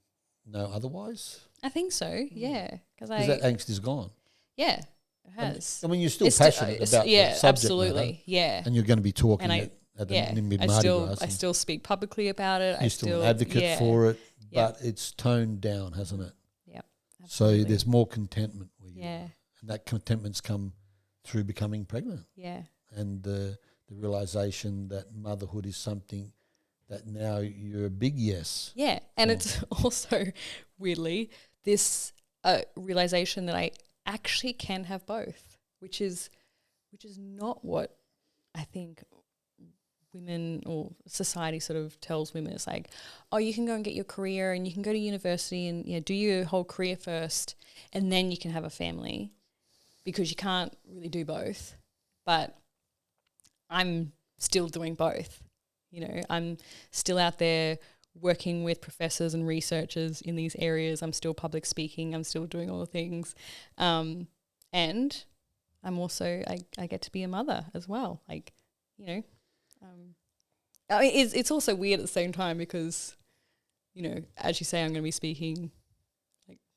know otherwise? I think so, yeah. Because that angst is gone. Yeah, it has. I mean, you're still passionate about the subject absolutely, matter, yeah. and you're going to be talking at the Nimbin Mardi Gras. I still speak publicly about it. You're still an advocate for it, but it's toned down, hasn't it? Yeah. So there's more contentment where you are. And that contentment's come through becoming pregnant. Yeah. And the realisation that motherhood is something that now you're a big yes. Yeah, and it's also, weirdly, this realisation that I actually can have both, which is not what I think women or society sort of tells women. It's like, oh, you can go and get your career and you can go to university and do your whole career first and then you can have a family, because you can't really do both. But I'm still doing both. I'm still out there working with professors and researchers in these areas. I'm still public speaking. I'm still doing all the things. And I'm also, I get to be a mother as well. It's also weird at the same time because, as you say, I'm going to be speaking,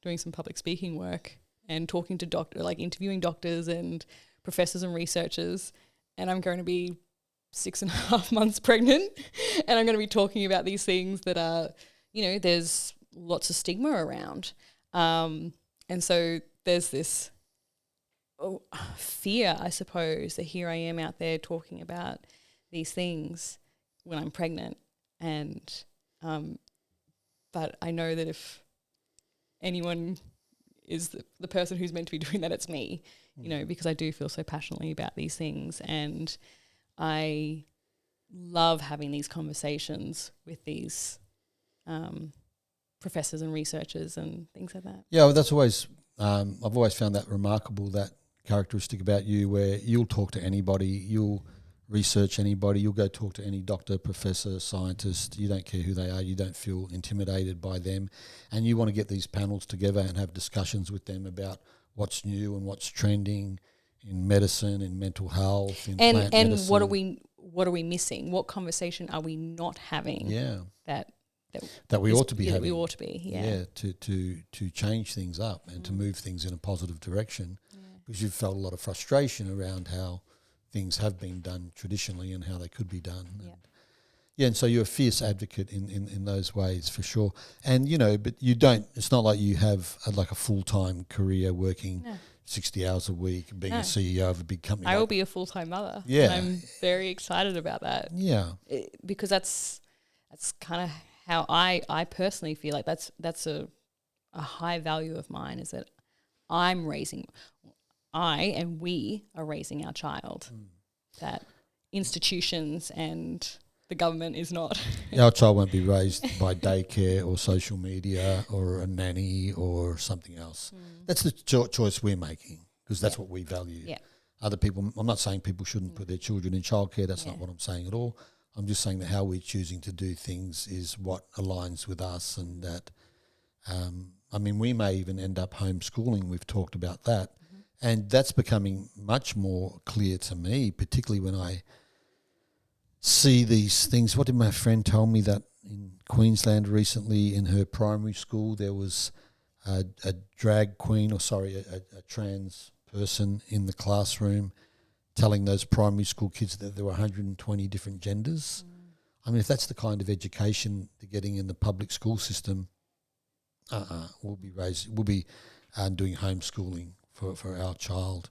doing some public speaking work and talking to interviewing doctors and professors and researchers. And I'm going to be 6.5 months pregnant, and I'm going to be talking about these things that are, there's lots of stigma around. And so there's this fear, I suppose, that here I am out there talking about these things when I'm pregnant. And but I know that if anyone is the person who's meant to be doing that, it's me, because I do feel so passionately about these things. And I love having these conversations with these professors and researchers and things like that. Yeah, well, that's always, I've always found that remarkable, that characteristic about you, where you'll talk to anybody, you'll research anybody, you'll go talk to any doctor, professor, scientist, you don't care who they are, you don't feel intimidated by them, and you want to get these panels together and have discussions with them about what's new and what's trending in medicine, in mental health, in plant medicine. And what are we missing? What conversation are we not having? Yeah. That we ought to be having. We ought to be, yeah. To change things up and to move things in a positive direction, because you've felt a lot of frustration around how things have been done traditionally and how they could be done. And so you're a fierce advocate in those ways, for sure. And, but you don't, it's not like you have a full-time career working 60 hours a week and being a CEO of a big company. I will be a full-time mother. Yeah. And I'm very excited about that. Yeah. Because that's kind of how I personally feel like that's a high value of mine, is that I and we are raising our child, that institutions and the government is not. Our child won't be raised by daycare or social media or a nanny or something else. That's the choice we're making, because that's what we value. Yeah. Other people, I'm not saying people shouldn't put their children in childcare. That's not what I'm saying at all. I'm just saying that how we're choosing to do things is what aligns with us, and that, we may even end up homeschooling. We've talked about that. And that's becoming much more clear to me, particularly when I see these things. What did my friend tell me, that in Queensland recently in her primary school there was a drag queen, a trans person in the classroom telling those primary school kids that there were 120 different genders. If that's the kind of education they're getting in the public school system, we'll be and doing homeschooling for our child.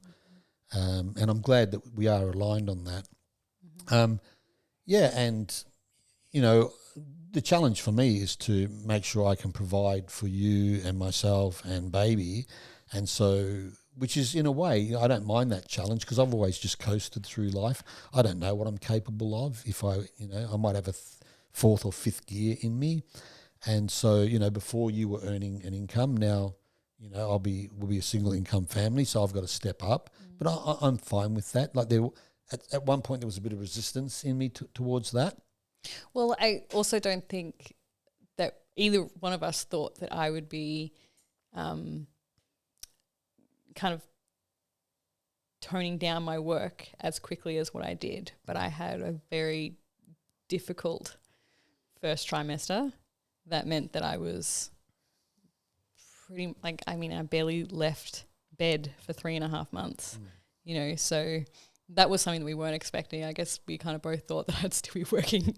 And I'm glad that we are aligned on that. And, you know, the challenge for me is to make sure I can provide for you and myself and baby. And so, which is in a way, I don't mind that challenge because I've always just coasted through life. I don't know what I'm capable of. If I might have a fourth or fifth gear in me. And so, you know, before you were earning an income, now, you know, we'll be a single income family, so I've got to step up. But I'm fine with that. Like at one point there was a bit of resistance in me towards that. Well, I also don't think that either one of us thought that I would be kind of toning down my work as quickly as what I did. But I had a very difficult first trimester. That meant that I was I barely left bed for 3.5 months, you know, so that was something that we weren't expecting. I guess we kind of both thought that I'd still be working.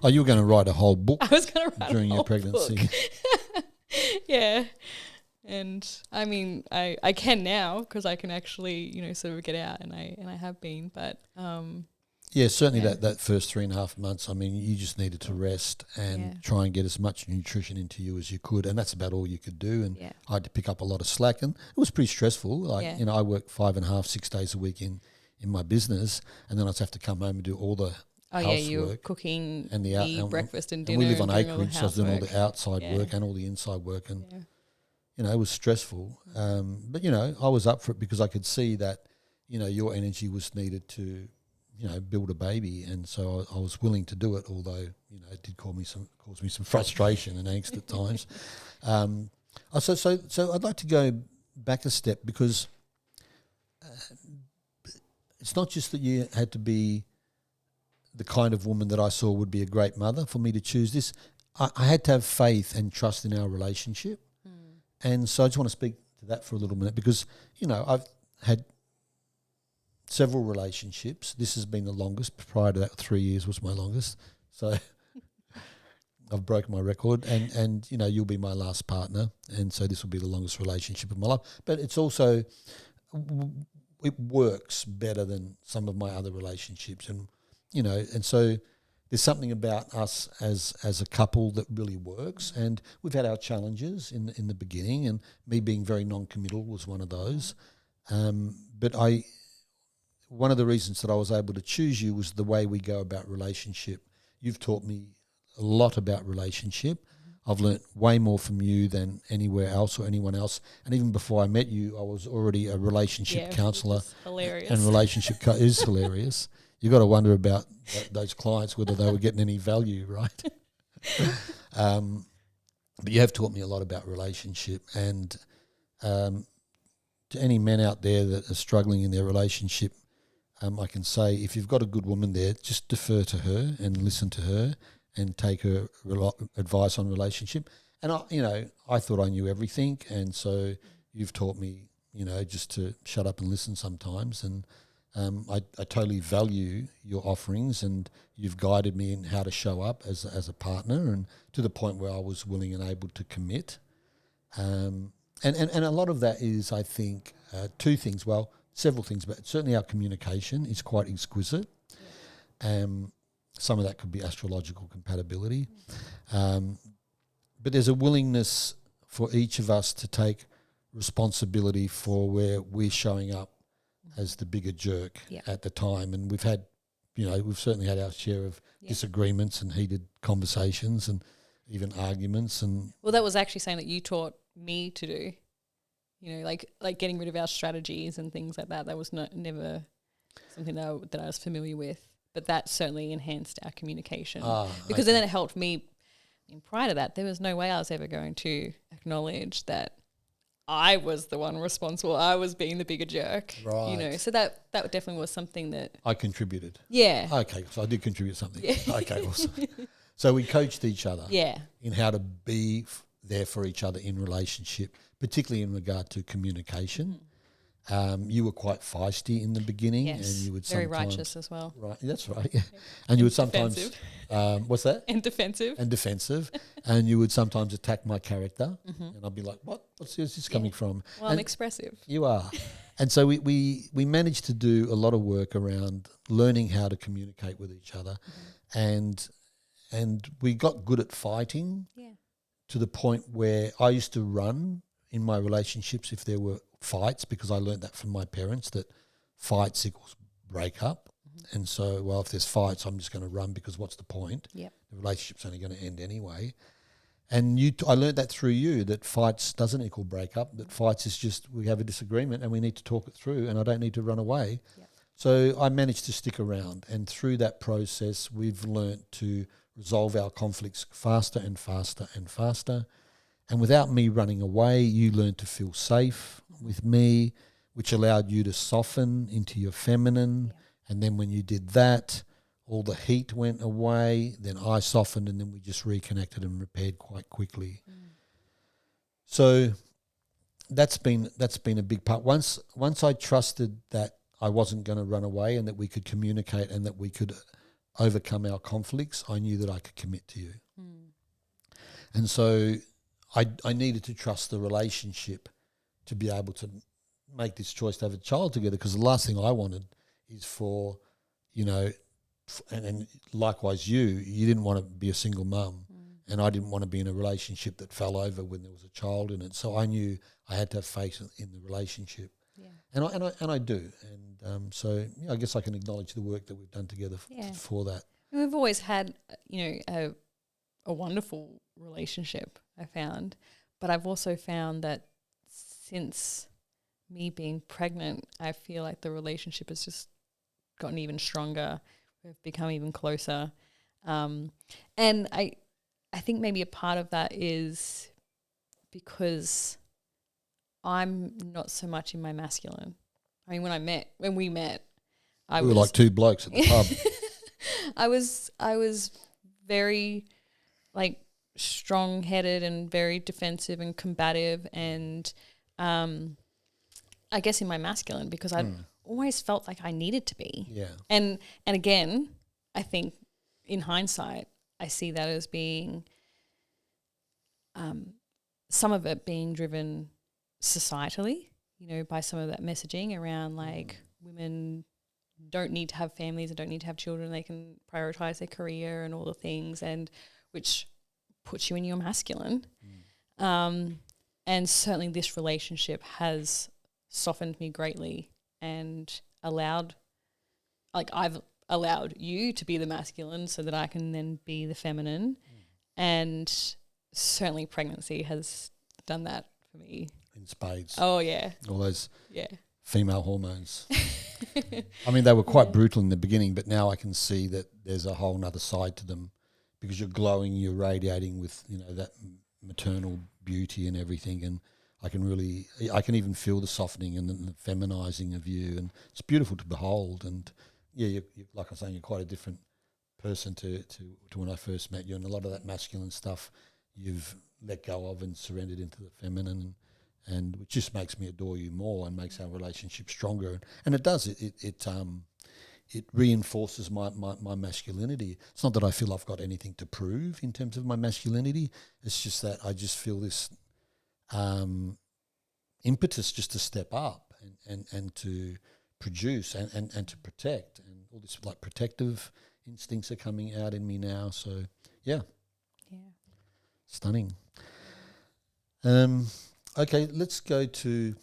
Oh, you were going to write a whole book? I was going to write during a whole your pregnancy. Book. Yeah. And I mean, I can now because I can actually, you know, sort of get out, and I have been, but yeah, certainly that first 3.5 months, I mean, you just needed to rest and try and get as much nutrition into you as you could, and that's about all you could do. And I had to pick up a lot of slack, and it was pretty stressful. Like, you know, I worked 5.5, 6 days a week in my business, and then I'd have to come home and do all the housework. You were cooking and the breakfast and dinner. And we live on and acreage, so I was doing all the outside work and all the inside work, and you know, it was stressful. But you know, I was up for it because I could see that, you know, your energy was needed to, you know, build a baby, and so I was willing to do it. Although, you know, it did cause me some frustration and angst at times. So I'd like to go back a step because it's not just that you had to be the kind of woman that I saw would be a great mother for me to choose this. I had to have faith and trust in our relationship. And so I just want to speak to that for a little minute because, you know, I've had several relationships. This has been the longest. Prior to that, 3 years was my longest. So I've broken my record, and you know, you'll be my last partner, and so this will be the longest relationship of my life. But it's also, it works better than some of my other relationships, and you know, and so there's something about us as a couple that really works, and we've had our challenges in the beginning, and me being very non-committal was one of those. But one of the reasons that I was able to choose you was the way we go about relationship. You've taught me a lot about relationship. I've learnt way more from you than anywhere else or anyone else. And even before I met you, I was already a relationship counsellor. Hilarious. And relationship is hilarious. You got to wonder about those clients, whether they were getting any value, right? But you have taught me a lot about relationship, and to any men out there that are struggling in their relationship, I can say if you've got a good woman there, just defer to her and listen to her and take her advice on relationship. And I thought I knew everything, and so you've taught me, you know, just to shut up and listen sometimes. And I totally value your offerings, and you've guided me in how to show up as a partner, and to the point where I was willing and able to commit. And a lot of that is, I think, two things. Well, several things, but certainly our communication is quite exquisite. Some of that could be astrological compatibility. But there's a willingness for each of us to take responsibility for where we're showing up as the bigger jerk at the time. And we've had, you know, we've certainly had our share of disagreements and heated conversations and even arguments. And well, that was actually something that you taught me to do. You know, like getting rid of our strategies and things like that. That was never something that I was familiar with. But that certainly enhanced our communication because then it helped me. I mean, prior to that, there was no way I was ever going to acknowledge that I was the one responsible. I was being the bigger jerk, right? You know, so that definitely was something that I contributed. Yeah. Okay, so I did contribute something. Yeah. Okay, awesome. So we coached each other. Yeah. In how to be there for each other in relationship, particularly in regard to communication. You were quite feisty in the beginning, and Yes, you would very sometimes righteous as well. right. That's right. Yeah. And you would sometimes what's that? And defensive. And defensive, and you would sometimes attack my character, Mm-hmm. and I'd be like, "What? What's this coming from?" Well, and I'm expressive. you are, and so we managed to do a lot of work around learning how to communicate with each other, and we got good at fighting. Yeah. To the point where I used to run in my relationships if there were fights, because I learned that from my parents, that fights equals break up. Mm-hmm. And so, well, if there's fights, I'm just going to run, because what's the point? Yep. The relationship's only going to end anyway. And I learned that through you, that fights doesn't equal break up, that fights is just we have a disagreement and we need to talk it through, and I don't need to run away. Yep. So I managed to stick around, and through that process we've learnt to resolve our conflicts faster and faster and faster. And without me running away, you learned to feel safe with me, which allowed you to soften into your feminine. Yeah. And then when you did that, all the heat went away, then I softened, and then we just reconnected and repaired quite quickly. Mm. So that's been a big part. Once I trusted that I wasn't going to run away and that we could communicate and that we could overcome our conflicts, I knew that I could commit to you. Mm. And so I needed to trust the relationship to be able to make this choice to have a child together, because the last thing I wanted is for, and likewise you didn't want to be a single mum, and I didn't want to be in a relationship that fell over when there was a child in it. So I knew I had to have faith in the relationship. Yeah. And I do. And so I guess I can acknowledge the work that we've done together for that. We've always had, a wonderful relationship, I found. But I've also found that since me being pregnant, I feel like the relationship has just gotten even stronger. We've become even closer. And I think maybe a part of that is because I'm not so much in my masculine. I mean, when we met, we were like two blokes at the pub. I was very strong-headed and very defensive and combative, and I guess in my masculine, because I've always felt like I needed to be. Yeah. And again, I think in hindsight, I see that as being some of it being driven societally, by some of that messaging around women don't need to have families and don't need to have children. They can prioritize their career and all the things, and which puts you in your masculine. And certainly this relationship has softened me greatly and I've allowed you to be the masculine so that I can then be the feminine. And certainly pregnancy has done that for me. In spades. Oh, yeah. All those female hormones. I mean, they were quite brutal in the beginning, but now I can see that there's a whole nother side to them, because you're glowing, you're radiating with, that maternal beauty and everything. And I can even feel the softening and the feminizing of you. And it's beautiful to behold. And you're like I'm saying, you're quite a different person to when I first met you. And a lot of that masculine stuff you've let go of and surrendered into the feminine, and which just makes me adore you more and makes our relationship stronger. And it does. It reinforces my masculinity. It's not that I feel I've got anything to prove in terms of my masculinity. It's just that I just feel this impetus just to step up and to produce and to protect. And all this protective instincts are coming out in me now. So, yeah. Stunning. Okay, let's go to,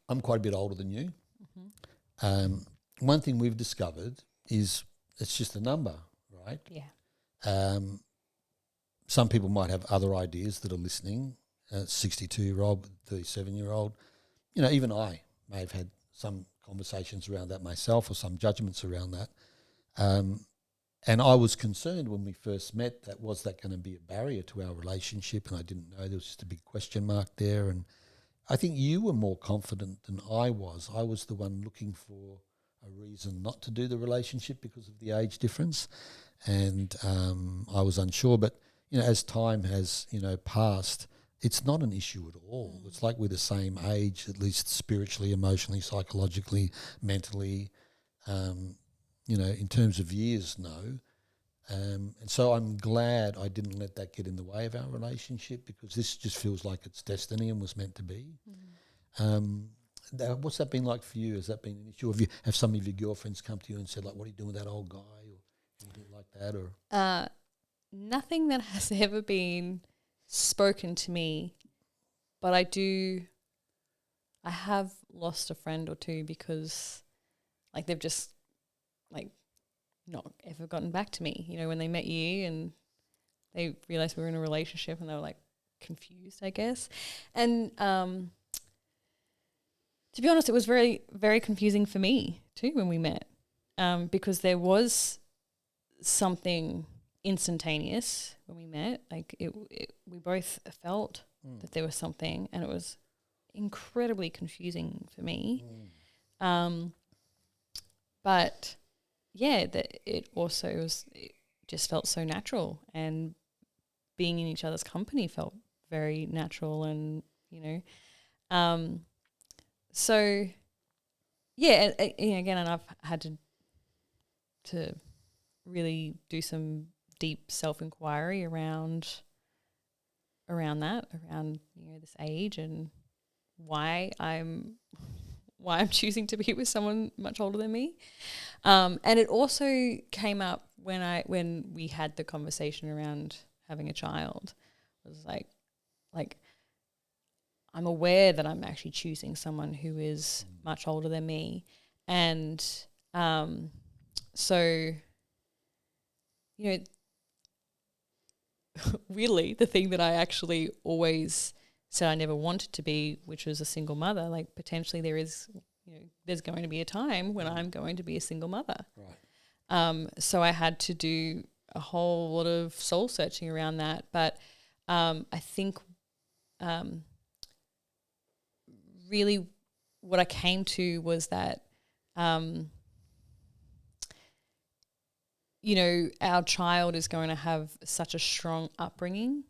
I'm quite a bit older than you. Mm-hmm. One thing we've discovered is it's just a number, right? Yeah. Some people might have other ideas that are listening, 62-year-old, 37-year-old. Even I may have had some conversations around that myself, or some judgments around that. And I was concerned when we first met that was that going to be a barrier to our relationship, and I didn't know. There was just a big question mark there. And I think you were more confident than I was. I was the one looking for a reason not to do the relationship because of the age difference, and I was unsure. But as time has passed, it's not an issue at all. It's like we're the same age, at least spiritually, emotionally, psychologically, mentally, in terms of years, no. And so I'm glad I didn't let that get in the way of our relationship, because this just feels like it's destiny and was meant to be. What's that been like for you? Has that been an issue? Have some of your girlfriends come to you and said, like, what are you doing with that old guy, or anything like that? Or nothing that has ever been spoken to me, but I have lost a friend or two because, like, they've just, like, not ever gotten back to me. You know, when they met you and they realised we were in a relationship and they were, like, confused, I guess. And to be honest, it was very, very confusing for me too when we met, because there was something instantaneous when we met. Like, we both felt that there was something, and it was incredibly confusing for me. But yeah, it just felt so natural, and being in each other's company felt very natural, and so yeah, again, and I've had to really do some deep self-inquiry around this age, and why I'm choosing to be with someone much older than me. And it also came up when we had the conversation around having a child. It was like I'm aware that I'm actually choosing someone who is much older than me, and so really the thing that I actually always said I never wanted to be, which was a single mother. Like, potentially there's going to be a time when I'm going to be a single mother. Right. So I had to do a whole lot of soul searching around that. But I think really what I came to was that, our child is going to have such a strong upbringing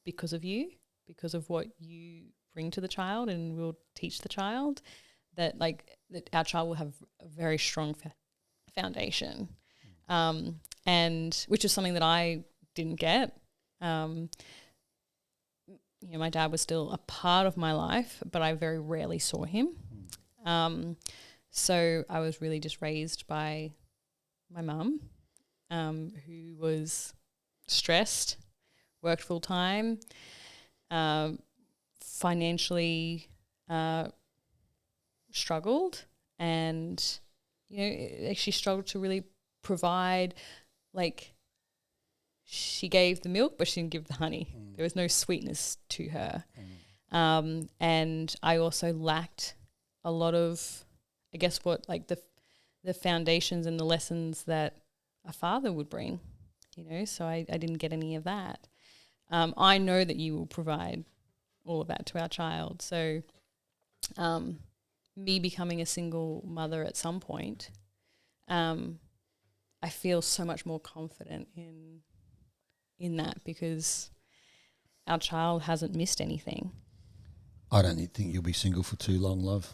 because of you, because of what you bring to the child and will teach the child, that our child will have a very strong foundation, and which is something that I didn't get. My dad was still a part of my life, but I very rarely saw him. So I was really just raised by my mum, who was stressed, worked full time, financially struggled, and she struggled to really provide. Like, she gave the milk, but she didn't give the honey. There was no sweetness to her. And I also lacked a lot of, I guess, the foundations and the lessons that a father would bring, so I didn't get any of that. I know that you will provide all of that to our child. So me becoming a single mother at some point, I feel so much more confident in that, because our child hasn't missed anything. I don't think you'll be single for too long, love.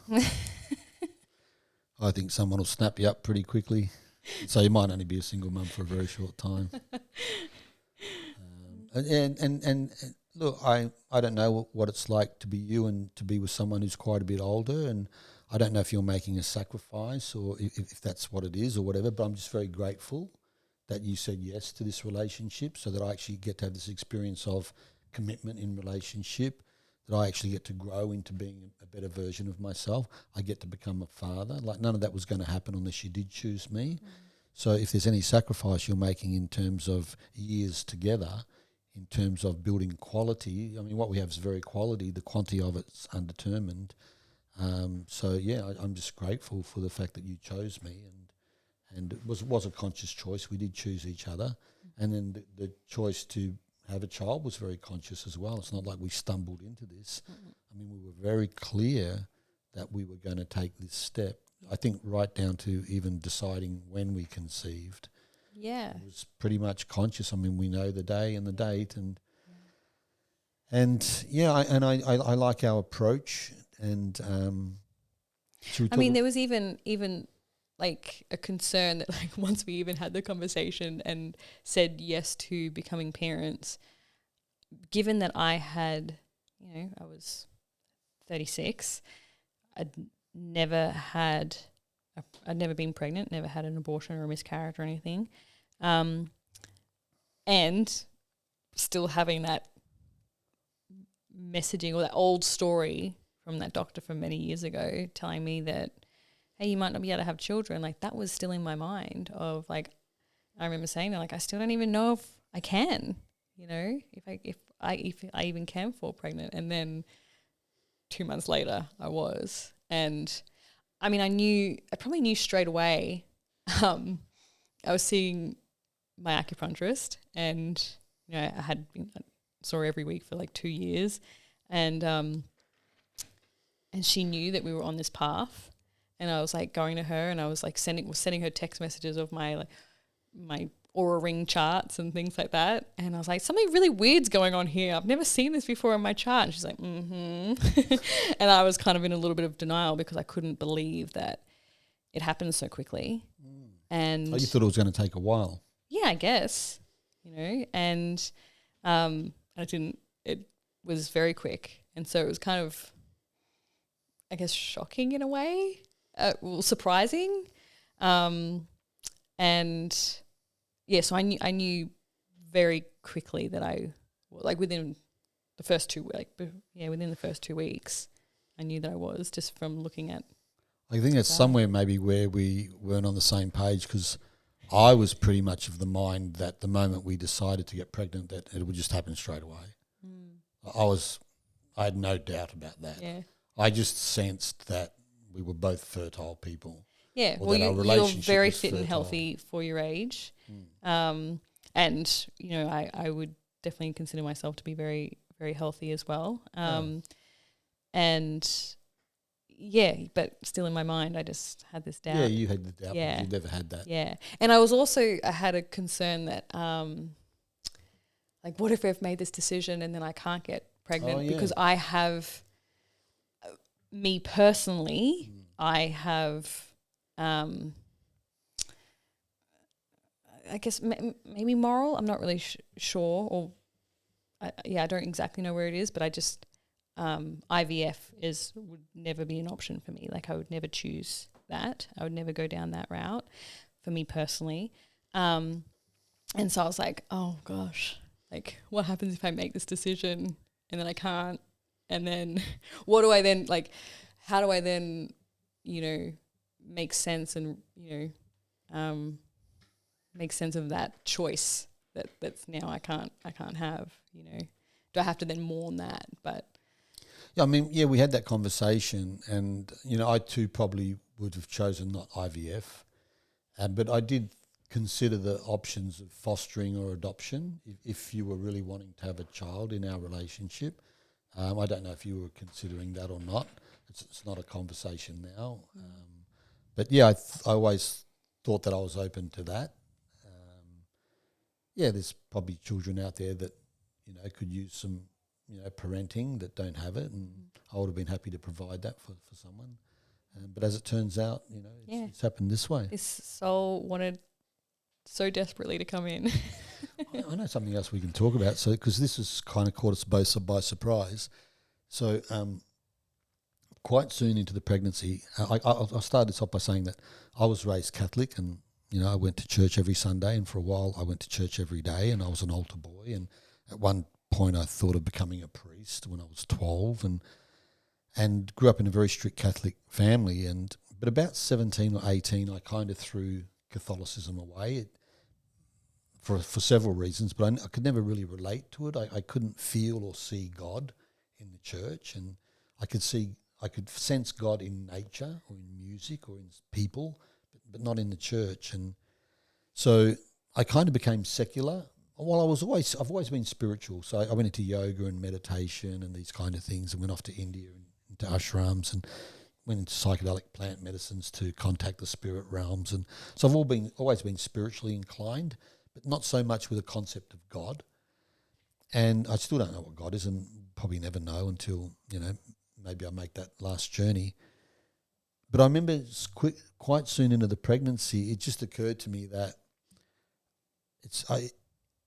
I think someone will snap you up pretty quickly. So you might only be a single mum for a very short time. And look, I don't know what it's like to be you and to be with someone who's quite a bit older, and I don't know if you're making a sacrifice or if that's what it is or whatever, but I'm just very grateful that you said yes to this relationship, so that I actually get to have this experience of commitment in relationship, that I actually get to grow into being a better version of myself. I get to become a father. Like, none of that was going to happen unless you did choose me. So if there's any sacrifice you're making in terms of years together, in terms of building quality, I mean, what we have is very quality. The quantity of it's undetermined. So yeah, I'm just grateful for the fact that you chose me, and it was a conscious choice. We did choose each other, and then the choice to have a child was very conscious as well. It's not like we stumbled into this. I mean, we were very clear that we were going to take this step. I think right down to even deciding when we conceived. Yeah. It was pretty much conscious. I mean, we know the day and the date, and And yeah, I like our approach. And should we I talk mean, there was even like a concern that like once we even had the conversation and said yes to becoming parents, given that I had, I was 36, I'd never been pregnant, never had an abortion or a miscarriage or anything, and still having that messaging or that old story from that doctor from many years ago telling me that, hey, you might not be able to have children, like that was still in my mind of like, I remember saying that, like, I still don't even know if I can, if I even can fall pregnant. And then 2 months later I was. And I mean, I probably knew straight away. I was seeing my acupuncturist, and I saw her every week for like 2 years, and she knew that we were on this path. And I was like going to her, and I was like sending her text messages of my aura ring charts and things like that. And I was like, something really weird's going on here. I've never seen this before in my chart. And she's like, mm-hmm. And I was kind of in a little bit of denial because I couldn't believe that it happened so quickly. And you thought it was going to take a while. Yeah, I guess, and I didn't. It was very quick, and so it was kind of, I guess, shocking in a way, surprising, and yeah. So I knew very quickly that within the first 2 weeks, I knew that I was, just from looking at. I think it's somewhere maybe where we weren't on the same page, because I was pretty much of the mind that the moment we decided to get pregnant, that it would just happen straight away. I had no doubt about that. Yeah. I just sensed that we were both fertile people. Yeah, well, you're very fit and healthy for your age. And, I would definitely consider myself to be very, very healthy as well. And yeah, but still in my mind, I just had this doubt. Yeah, you had the doubt, but you never had that. Yeah. And I had a concern that, like, what if I've made this decision and then I can't get pregnant? Because I have, me personally, I have, I guess maybe moral, I'm not really sure, or I don't exactly know where it is, but I just, IVF would never be an option for me. Like, I would never choose that. I would never go down that route for me personally. And so I was like, oh gosh, like, what happens if I make this decision and then I can't? And then what do I then, like, how do I then, make sense and, make sense of that choice that's now I can't have, do I have to then mourn that? But yeah, I mean, yeah, we had that conversation, and I too probably would have chosen not IVF, but I did consider the options of fostering or adoption if you were really wanting to have a child in our relationship. I don't know if you were considering that or not. It's not a conversation now, but yeah, I always thought that I was open to that. Yeah, there's probably children out there that could use some parenting that don't have it, and I would have been happy to provide that for someone. But as it turns out, it's happened this way. This soul wanted so desperately to come in. I know something else we can talk about. So, because this has kind of caught us both by surprise. So, quite soon into the pregnancy, I'll start this off by saying that I was raised Catholic, and I went to church every Sunday, and for a while I went to church every day, and I was an altar boy, and at one point I thought of becoming a priest when I was 12, and grew up in a very strict Catholic family, but about 17 or 18 I kind of threw Catholicism away for several reasons, but I could never really relate to it. I couldn't feel or see God in the church, and I could sense God in nature or in music or in people, but not in the church. And so I kind of became secular. Well, I've always been spiritual. So I went into yoga and meditation and these kind of things, and went off to India and into ashrams, and went into psychedelic plant medicines to contact the spirit realms. And so I've always been spiritually inclined, but not so much with the concept of God. And I still don't know what God is, and probably never know until, maybe I make that last journey. But I remember quite soon into the pregnancy, it just occurred to me that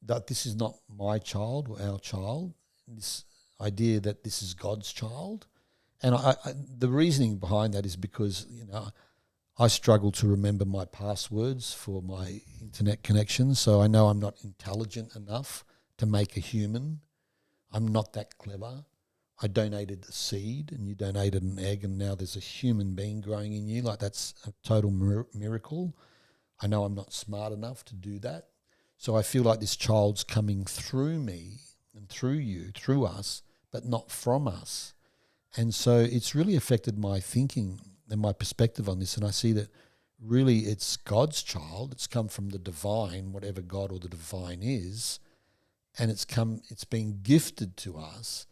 that this is not my child or our child. This idea that this is God's child, and the reasoning behind that is because I struggle to remember my passwords for my internet connection, so I know I'm not intelligent enough to make a human. I'm not that clever. I donated a seed and you donated an egg, and now there's a human being growing in you. Like, that's a total miracle. I know I'm not smart enough to do that. So I feel like this child's coming through me and through you, through us, but not from us. And so it's really affected my thinking and my perspective on this. And I see that really it's God's child. It's come from the divine, whatever God or the divine is. And it's been gifted to us,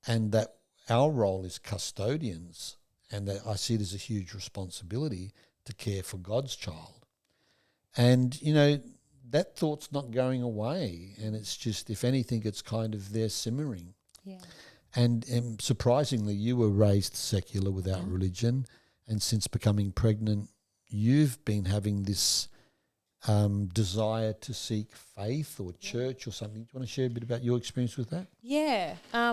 and that our role is custodians, and that I see it as a huge responsibility to care for God's child. And, that thought's not going away, and it's just, if anything, it's kind of there simmering. Yeah. And surprisingly, you were raised secular without religion, and since becoming pregnant, you've been having this desire to seek faith or church or something. Do you want to share a bit about your experience with that? Yeah. I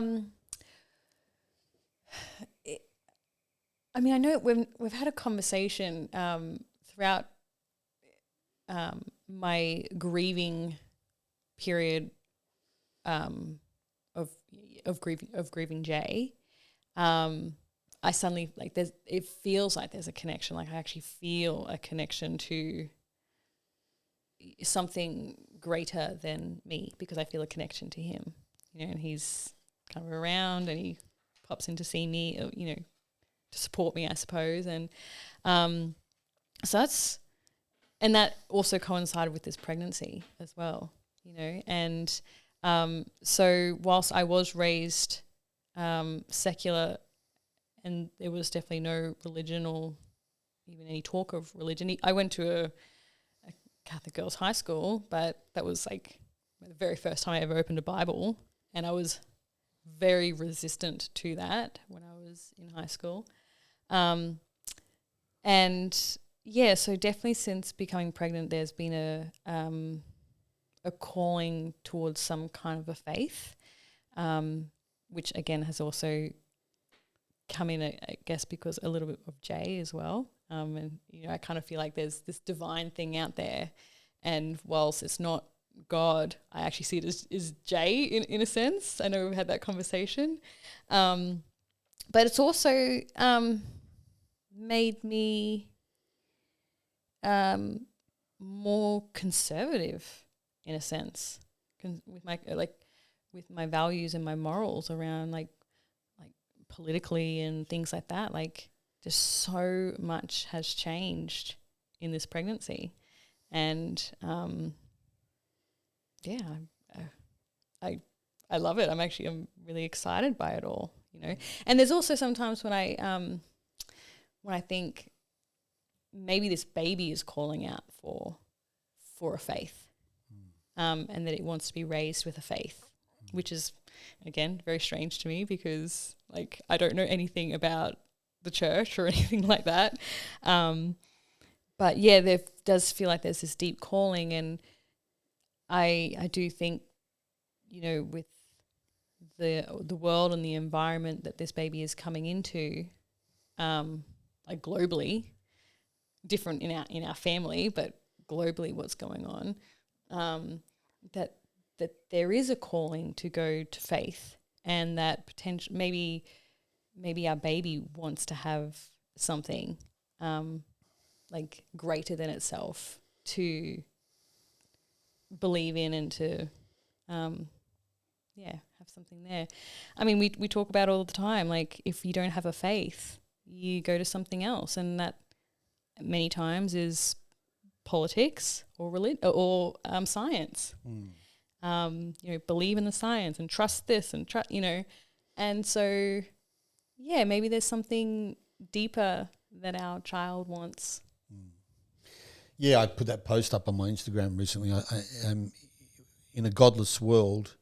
know we've had a conversation throughout my grieving period of grieving Jay. I suddenly, it feels like there's a connection. Like, I actually feel a connection to something greater than me, because I feel a connection to him, and he's kind of around, and he pops in to see me, to support me, I suppose. And so and that also coincided with this pregnancy as well, and so whilst I was raised secular, and there was definitely no religion or even any talk of religion. I went to a Catholic girls' high school, but that was like the very first time I ever opened a Bible, and I was very resistant to that when I was in high school. And yeah, so definitely since becoming pregnant, there's been a calling towards some kind of a faith, which again has also come in, I guess, because a little bit of Jay as well. And, I kind of feel like there's this divine thing out there. And whilst it's not God, I actually see it as Jay in a sense. I know we've had that conversation. But it's also made me more conservative in a sense, with my values and my morals around like politically and things like that. Like, just so much has changed in this pregnancy, and I love it. I'm really excited by it all, And there's also sometimes when I think maybe this baby is calling out for a faith, and that it wants to be raised with a faith, which is again very strange to me, because I don't know anything about the church or anything like that. But yeah, there does feel like there's this deep calling, and I do think, with the world and the environment that this baby is coming into, globally, different in our family, but globally what's going on, that there is a calling to go to faith, and that potential maybe our baby wants to have something greater than itself to believe in, and to have something there. We talk about all the time, if you don't have a faith, you go to something else, and that many times is politics or religion or science. Believe in the science and trust this and trust, and so maybe there's something deeper that our child wants. Yeah, I put that post up on my Instagram recently. In a godless world,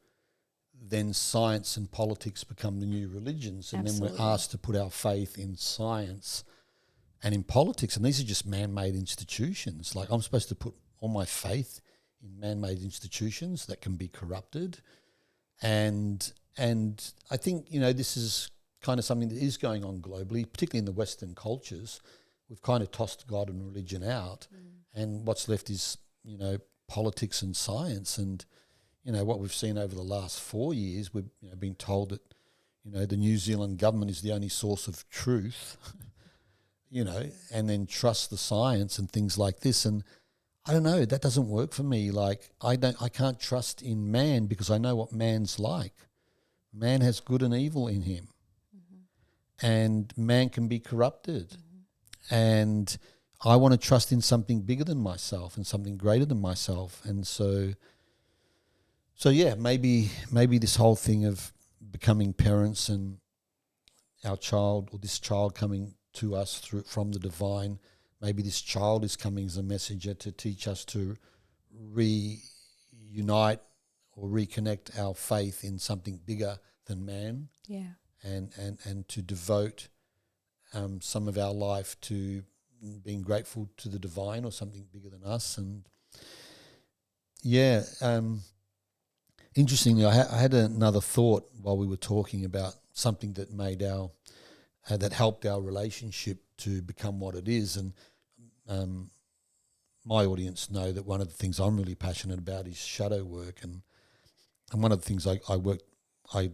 then science and politics become the new religions, and Absolutely. then we're asked to put our faith in science and in politics, and these are just man-made institutions. Like, I'm supposed to put all my faith in man-made institutions that can be corrupted, and I think, you know, this is kind of something that is going on globally, particularly in the Western cultures. We've kind of tossed God and religion out, and what's left is, you know, politics and science. And, you know, what we've seen over the last 4 years, we've, you know, been told that, you know, the New Zealand government is the only source of truth, you know, and then trust the science and things like this. And I don't know, that doesn't work for me. Like, I can't trust in man because I know what man's like. Man has good and evil in him, and man can be corrupted. And I want to trust in something bigger than myself and something greater than myself. And so yeah, maybe this whole thing of becoming parents and our child, or this child coming to us from the divine, maybe this child is coming as a messenger to teach us to reunite or reconnect our faith in something bigger than man. Yeah. And to devote some of our life to being grateful to the divine or something bigger than us. And yeah, interestingly, I had another thought while we were talking about something that made that helped our relationship to become what it is. And my audience know that one of the things I'm really passionate about is shadow work, and one of the things I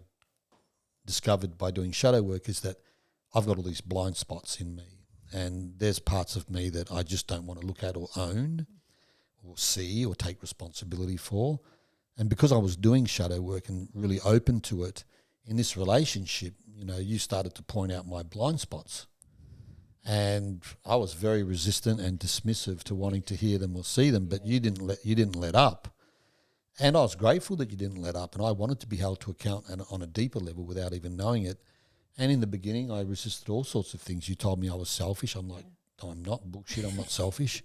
discovered by doing shadow work is that I've got all these blind spots in me, and there's parts of me that I just don't want to look at or own or see or take responsibility for. And because I was doing shadow work and really open to it in this relationship, you know, you started to point out my blind spots, and I was very resistant and dismissive to wanting to hear them or see them, but you didn't let up. And I was grateful that you didn't let up, and I wanted to be held to account on a deeper level without even knowing it. And in the beginning, I resisted all sorts of things. You told me I was selfish. I'm like, I'm not. Bullshit, I'm not selfish.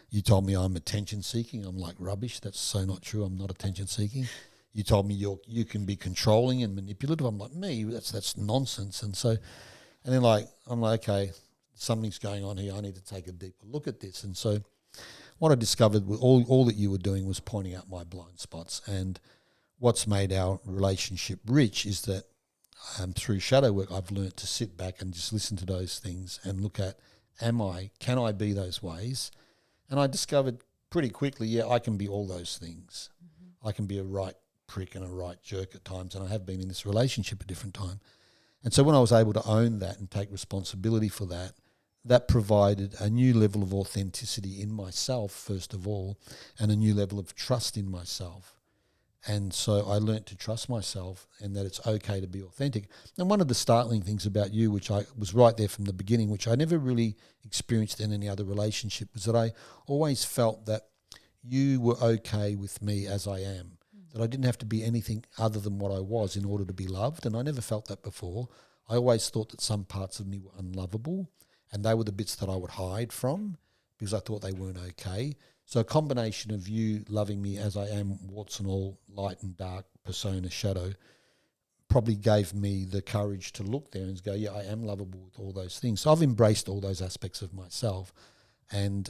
You told me I'm attention-seeking. I'm like, rubbish. That's so not true. I'm not attention-seeking. You told me you can be controlling and manipulative. I'm like, me, that's nonsense. And then like, I'm like, okay, something's going on here. I need to take a deeper look at this. And so what I discovered, all that you were doing was pointing out my blind spots. And what's made our relationship rich is that through shadow work, I've learnt to sit back and just listen to those things and look at, can I be those ways? And I discovered pretty quickly, yeah, I can be all those things. I can be a right prick and a right jerk at times, and I have been in this relationship at different times. And so when I was able to own that and take responsibility for that, that provided a new level of authenticity in myself, first of all, and a new level of trust in myself. And so I learnt to trust myself and that it's okay to be authentic. And one of the startling things about you, which I was right there from the beginning, which I never really experienced in any other relationship, was that I always felt that you were okay with me as I am, that I didn't have to be anything other than what I was in order to be loved. And I never felt that before. I always thought that some parts of me were unlovable, and they were the bits that I would hide from because I thought they weren't okay. So a combination of you loving me as I am, warts and all, light and dark, persona, shadow, probably gave me the courage to look there and go, yeah, I am lovable with all those things. So I've embraced all those aspects of myself, and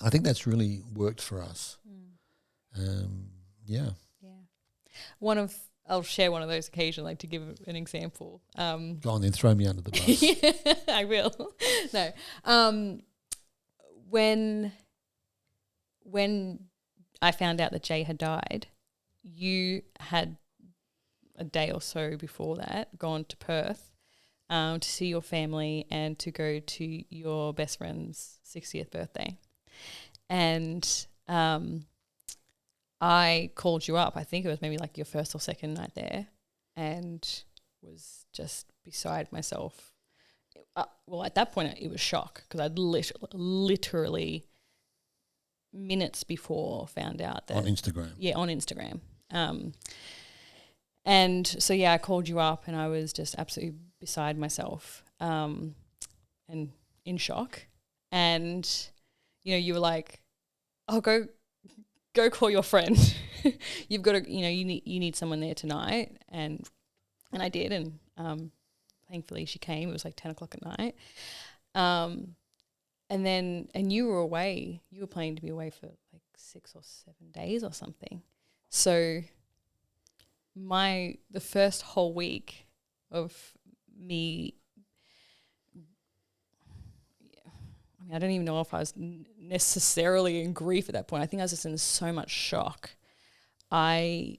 I think that's really worked for us. Yeah. I'll share one of those occasionally, like, to give an example. Go on then, throw me under the bus. Yeah, I will. No. When I found out that Jay had died, you had a day or so before that gone to Perth to see your family and to go to your best friend's 60th birthday. And I called you up, I think it was maybe like your first or second night there, and was just beside myself. Well, at that point, it was shock because I'd literally minutes before found out that... On Instagram. Yeah, on Instagram. And so, yeah, I called you up and I was just absolutely beside myself and in shock. And, you know, you were like, oh, go call your friend. you've got to, you need someone there tonight. And I did. And thankfully she came. It was like 10 o'clock at night. And you were away. You were planning to be away for like 6 or 7 days or something. So the first whole week of me, I don't even know if I was necessarily in grief at that point. I think I was just in so much shock. I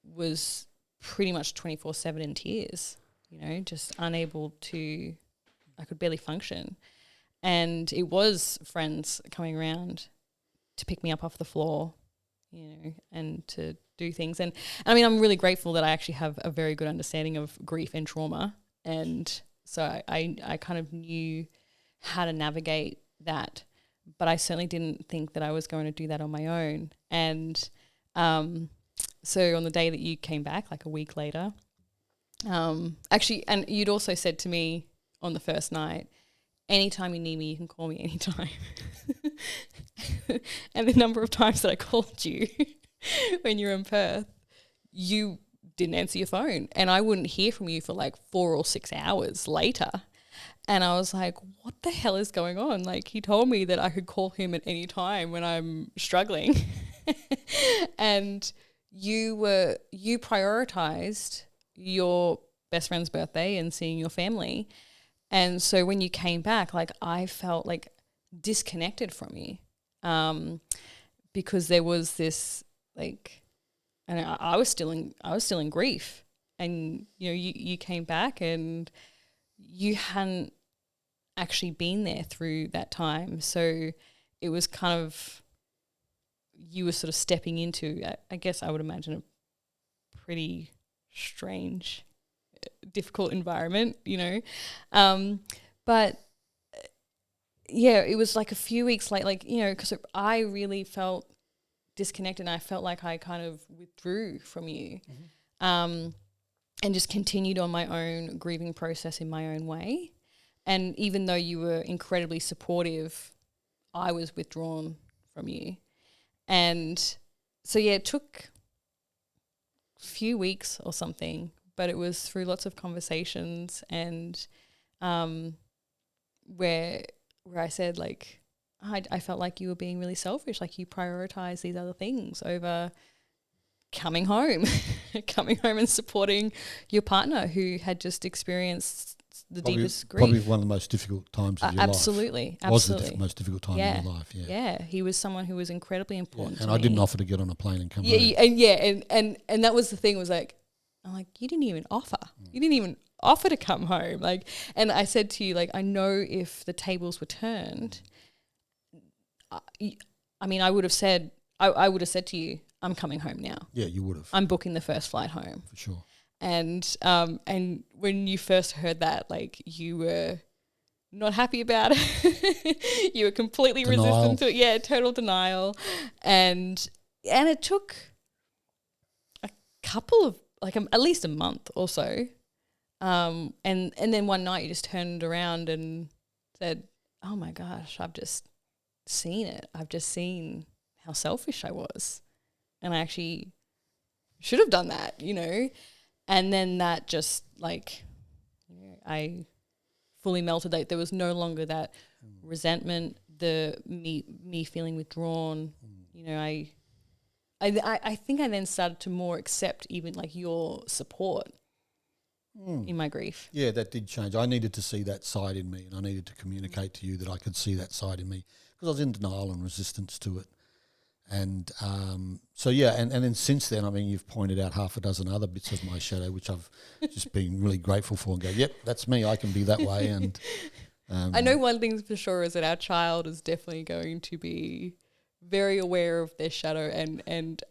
was pretty much 24/7 in tears, just unable to, I could barely function. And it was friends coming around to pick me up off the floor, and to do things. And I mean, I'm really grateful that I actually have a very good understanding of grief and trauma. And so I kind of knew how to navigate that, but I certainly didn't think that I was going to do that on my own. And so on the day that you came back, like a week later, actually, and you'd also said to me on the first night, anytime you need me, you can call me anytime. And the number of times that I called you when you were in Perth, you didn't answer your phone, and I wouldn't hear from you for like 4 or 6 hours later. And I was like, what the hell is going on? Like, he told me that I could call him at any time when I'm struggling. And you prioritized your best friend's birthday and seeing your family. And so when you came back, like, I felt like disconnected from you, because there was this, like, and I was still in grief. And you came back and you hadn't actually been there through that time. So it was kind of, you were sort of stepping into, I guess I would imagine, a pretty strange, difficult environment, but yeah, it was like a few weeks late, like, because I really felt disconnected, and I felt like I kind of withdrew from you. Mm-hmm. And just continued on my own grieving process in my own way. And even though you were incredibly supportive, I was withdrawn from you. And so, yeah, it took a few weeks or something, but it was through lots of conversations and where I said, like, I felt like you were being really selfish, like you prioritized these other things over coming home and supporting your partner who had just experienced the deepest grief. Probably one of the most difficult times of your life. Absolutely. Was the most difficult time in your life, Yeah, he was someone who was incredibly important to and me. I didn't offer to get on a plane and come home. And that was the thing, was like, I'm like, you didn't even offer. You didn't even offer to come home. Like, and I said to you, like, I know if the tables were turned, I mean, I would have said to you, I'm coming home now. Yeah, you would have. I'm booking the first flight home. For sure. And when you first heard that, like, you were not happy about it. You were completely resistant to it. Yeah, total denial. And it took a couple of, like, at least a month or so. And then one night you just turned around and said, oh my gosh, I've just seen it. I've just seen how selfish I was. And I actually should have done that, And then that just, like, I fully melted. Like, there was no longer that resentment, the me feeling withdrawn. I think I then started to more accept even, like, your support in my grief. Yeah, that did change. I needed to see that side in me, and I needed to communicate to you that I could see that side in me, because I was in denial and resistance to it. And and then since then, I mean, you've pointed out half a dozen other bits of my shadow, which I've just been really grateful for, and go, yep, that's me. I can be that way. And I know one thing for sure is that our child is definitely going to be very aware of their shadow and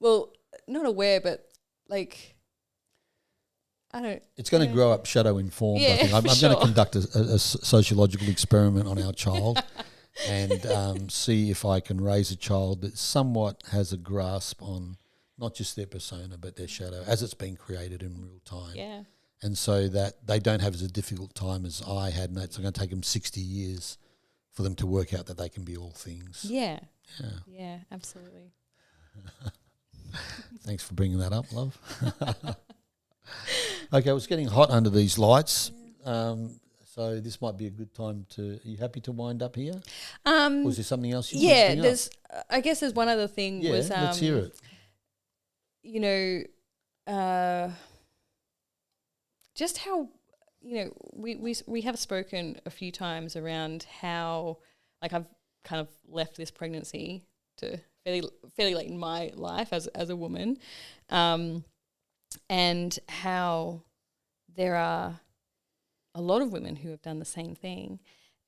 well, not aware, but, like, I don't. It's going to grow up shadow informed. Yeah, I think I'm going to conduct a sociological experiment on our child. And see if I can raise a child that somewhat has a grasp on not just their persona but their shadow as it's been created in real time. Yeah. And so that they don't have as a difficult time as I had, and it's going to take them 60 years for them to work out that they can be all things. Yeah. Yeah. Yeah, absolutely. Thanks for bringing that up, love. Okay, it's getting hot under these lights. So this might be a good time to. Are you happy to wind up here? Or is there something else you want to bring there's. I guess there's one other thing. Yeah, let's hear it. You know, just how, you know, we have spoken a few times around how, like, I've kind of left this pregnancy to fairly late in my life as a woman, and how there are a lot of women who have done the same thing,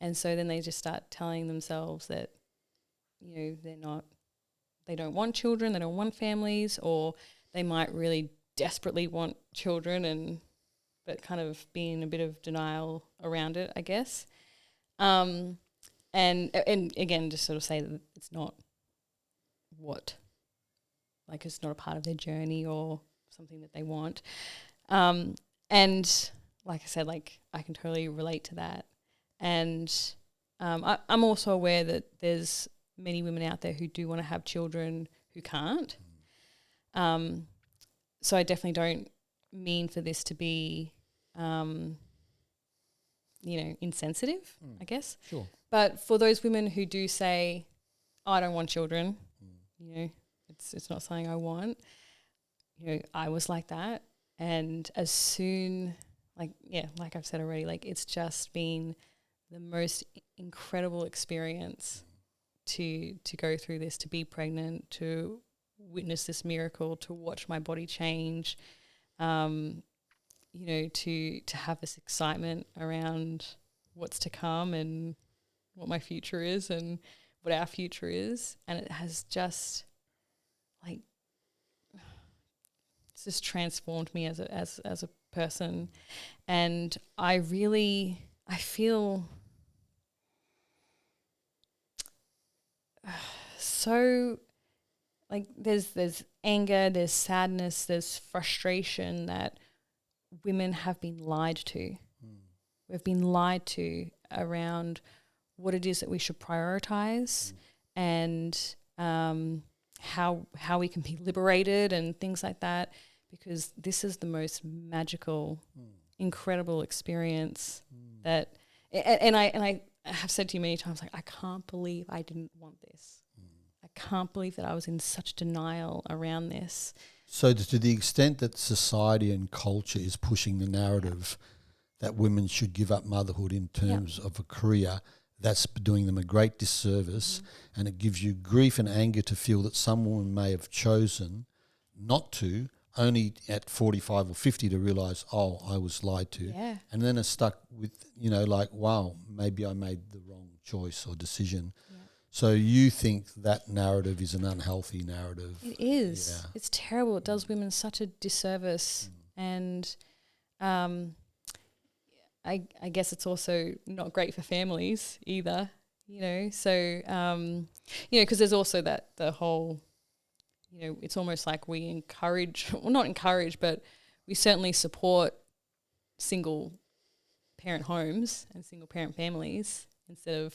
and so then they just start telling themselves that, you know, they don't want children, they don't want families, or they might really desperately want children, but kind of being a bit of denial around it, I guess. And again, just sort of say that it's not it's not a part of their journey or something that they want. And like I said, like, I can totally relate to that. And I'm also aware that there's many women out there who do want to have children who can't. So I definitely don't mean for this to be, insensitive, I guess. Sure. But for those women who do say, oh, I don't want children, you know, it's not something I want. You know, I was like that. And as soon, like I've said already, like, it's just been the most incredible experience to go through this, to be pregnant, to witness this miracle, to watch my body change, you know, to have this excitement around what's to come and what my future is and what our future is. And it has just, like, it's just transformed me as a person. And I feel so, like, there's anger, there's sadness, there's frustration that women have been lied to. We've been lied to around what it is that we should prioritize, and how we can be liberated and things like that, because this is the most magical, incredible experience that, and I have said to you many times, like, I can't believe I didn't want this. I can't believe that I was in such denial around this. So to the extent that society and culture is pushing the narrative that women should give up motherhood in terms of a career, that's doing them a great disservice, and it gives you grief and anger to feel that some woman may have chosen not to, only at 45 or 50 to realise, oh, I was lied to. Yeah. And then are stuck with, you know, like, wow, maybe I made the wrong choice or decision. Yeah. So you think that narrative is an unhealthy narrative? It is. Yeah. It's terrible. It does women such a disservice. And I guess it's also not great for families either, you know. So, you know, because there's also the whole, you know, it's almost like we encourage, well, not encourage, but we certainly support single parent homes and single parent families instead of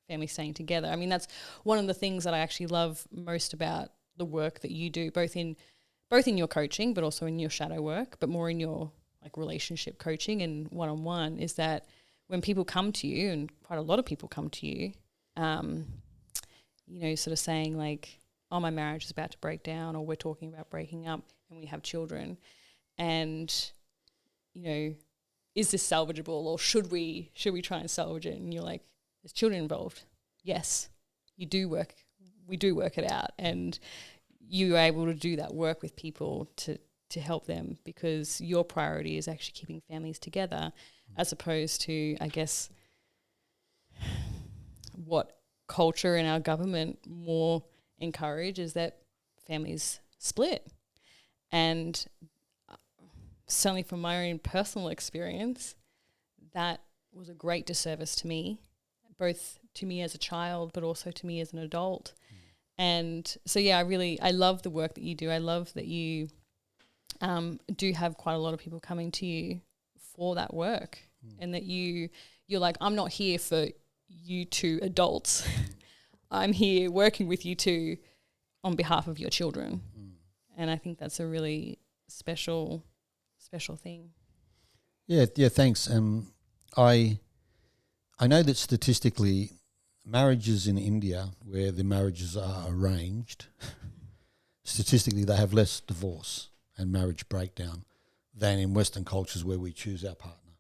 families staying together. I mean, that's one of the things that I actually love most about the work that you do, both in your coaching, but also in your shadow work, but more in your, like, relationship coaching and one-on-one, is that when people come to you, and quite a lot of people come to you, you know, sort of saying, like, oh, my marriage is about to break down, or we're talking about breaking up and we have children, and, you know, is this salvageable, or should we try and salvage it? And you're like, there's children involved. Yes, we do work it out, and you are able to do that work with people to help them, because your priority is actually keeping families together, as opposed to, I guess, what culture and our government more encourage is that families split. And certainly from my own personal experience, that was a great disservice to me, both to me as a child, but also to me as an adult. And so, yeah, I love the work that you do. I love that you do have quite a lot of people coming to you for that work, and that you're like, I'm not here for you two adults. I'm here working with you two on behalf of your children. And I think that's a really special thing. Yeah, thanks. I know that statistically, marriages in India, where the marriages are arranged, statistically they have less divorce and marriage breakdown than in Western cultures where we choose our partner.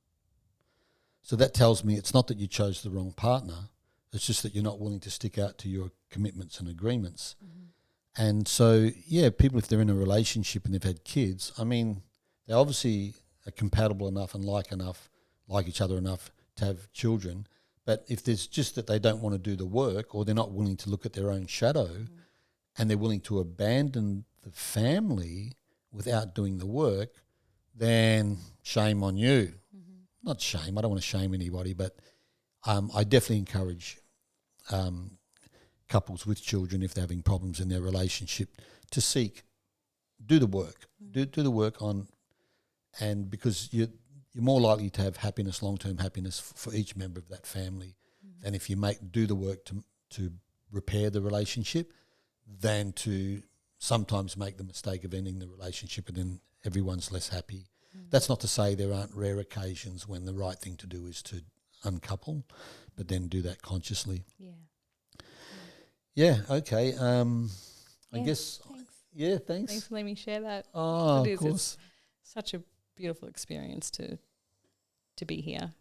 So that tells me it's not that you chose the wrong partner, it's just that you're not willing to stick out to your commitments and agreements. Mm-hmm. And so, yeah, people, if they're in a relationship and they've had kids, I mean, they obviously are compatible enough and like each other enough to have children. But if there's just that they don't want to do the work, or they're not willing to look at their own shadow, and they're willing to abandon the family without doing the work, then shame on you. Mm-hmm. Not shame, I don't want to shame anybody, but I definitely encourage couples with children, if they're having problems in their relationship, to do the work. Mm-hmm. Do the work on, and because you're more likely to have happiness, long-term happiness for each member of that family, than if you do the work to repair the relationship, than to sometimes make the mistake of ending the relationship and then everyone's less happy. That's not to say there aren't rare occasions when the right thing to do is to uncouple, but then do that consciously. Yeah, okay. I guess... Thanks. Yeah, thanks. Thanks for letting me share that. Oh, of course. It's such a beautiful experience to be here.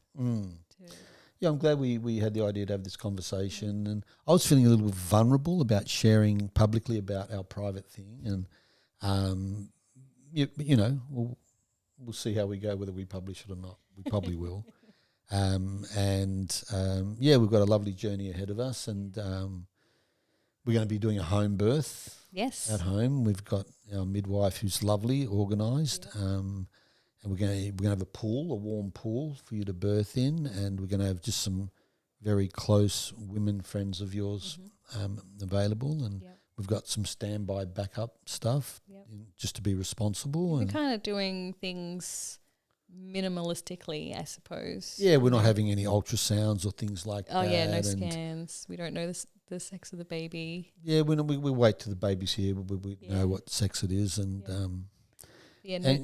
Yeah, I'm glad we had the idea to have this conversation, and I was feeling a little vulnerable about sharing publicly about our private thing, and you know, we'll see how we go, whether we publish it or not. We probably will. Yeah, we've got a lovely journey ahead of us, and we're going to be doing a home birth. Yes. At home, we've got our midwife who's lovely, organised. And we're going to have a warm pool for you to birth in, and we're going to have just some very close women friends of yours available, and we've got some standby backup stuff just to be responsible. We're kind of doing things minimalistically, I suppose. Yeah, we're not having any ultrasounds or things like that. Oh yeah, no scans. We don't know the sex of the baby. Yeah, we wait till the baby's here. We know what sex it is, and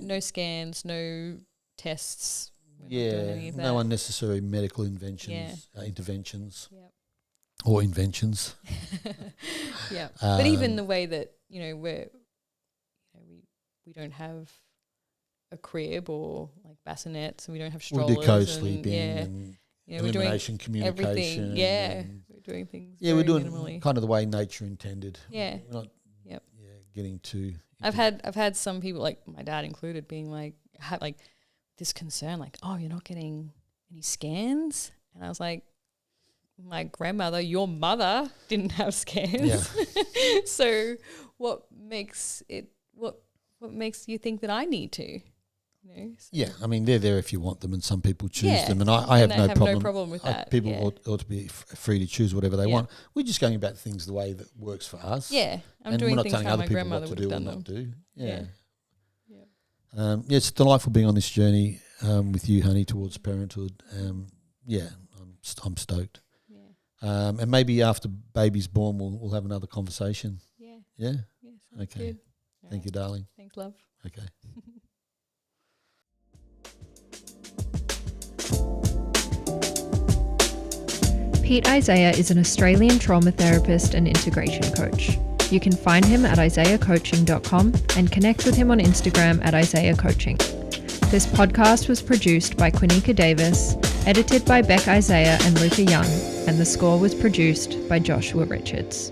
no scans, no tests. We're not doing any of that. No unnecessary medical interventions or inventions. Yeah, but even the way that we don't have a crib or like bassinets, and we don't have strollers. We do co-sleeping and elimination communication. Everything. Yeah, we're doing things. Yeah, we're doing minimally. Kind of the way nature intended. Yeah, we're not. Getting too. I've had some people, like my dad included, being like, had like this concern, like, oh, you're not getting any scans, and I was like, my grandmother, your mother, didn't have scans. Yeah. So what makes you think that I need to? So yeah, I mean, they're there if you want them, and some people choose them, and I have no problem with that. People ought to be free to choose whatever they want. We're just going about things the way that works for us. Yeah, I'm doing things how my grandmother would have done them. It's delightful being on this journey with you, honey, towards parenthood. I'm stoked. Yeah. And maybe after baby's born, we'll have another conversation. Yeah. Yeah. Okay. Good. Thank you, darling. Thanks, love. Okay. Pete Isaia is an Australian trauma therapist and integration coach. You can find him at isaiahcoaching.com and connect with him on Instagram at isaiahcoaching. This podcast was produced by Quinika Davis, edited by Bec Isaia and Luca Young, and the score was produced by Joshua Richards.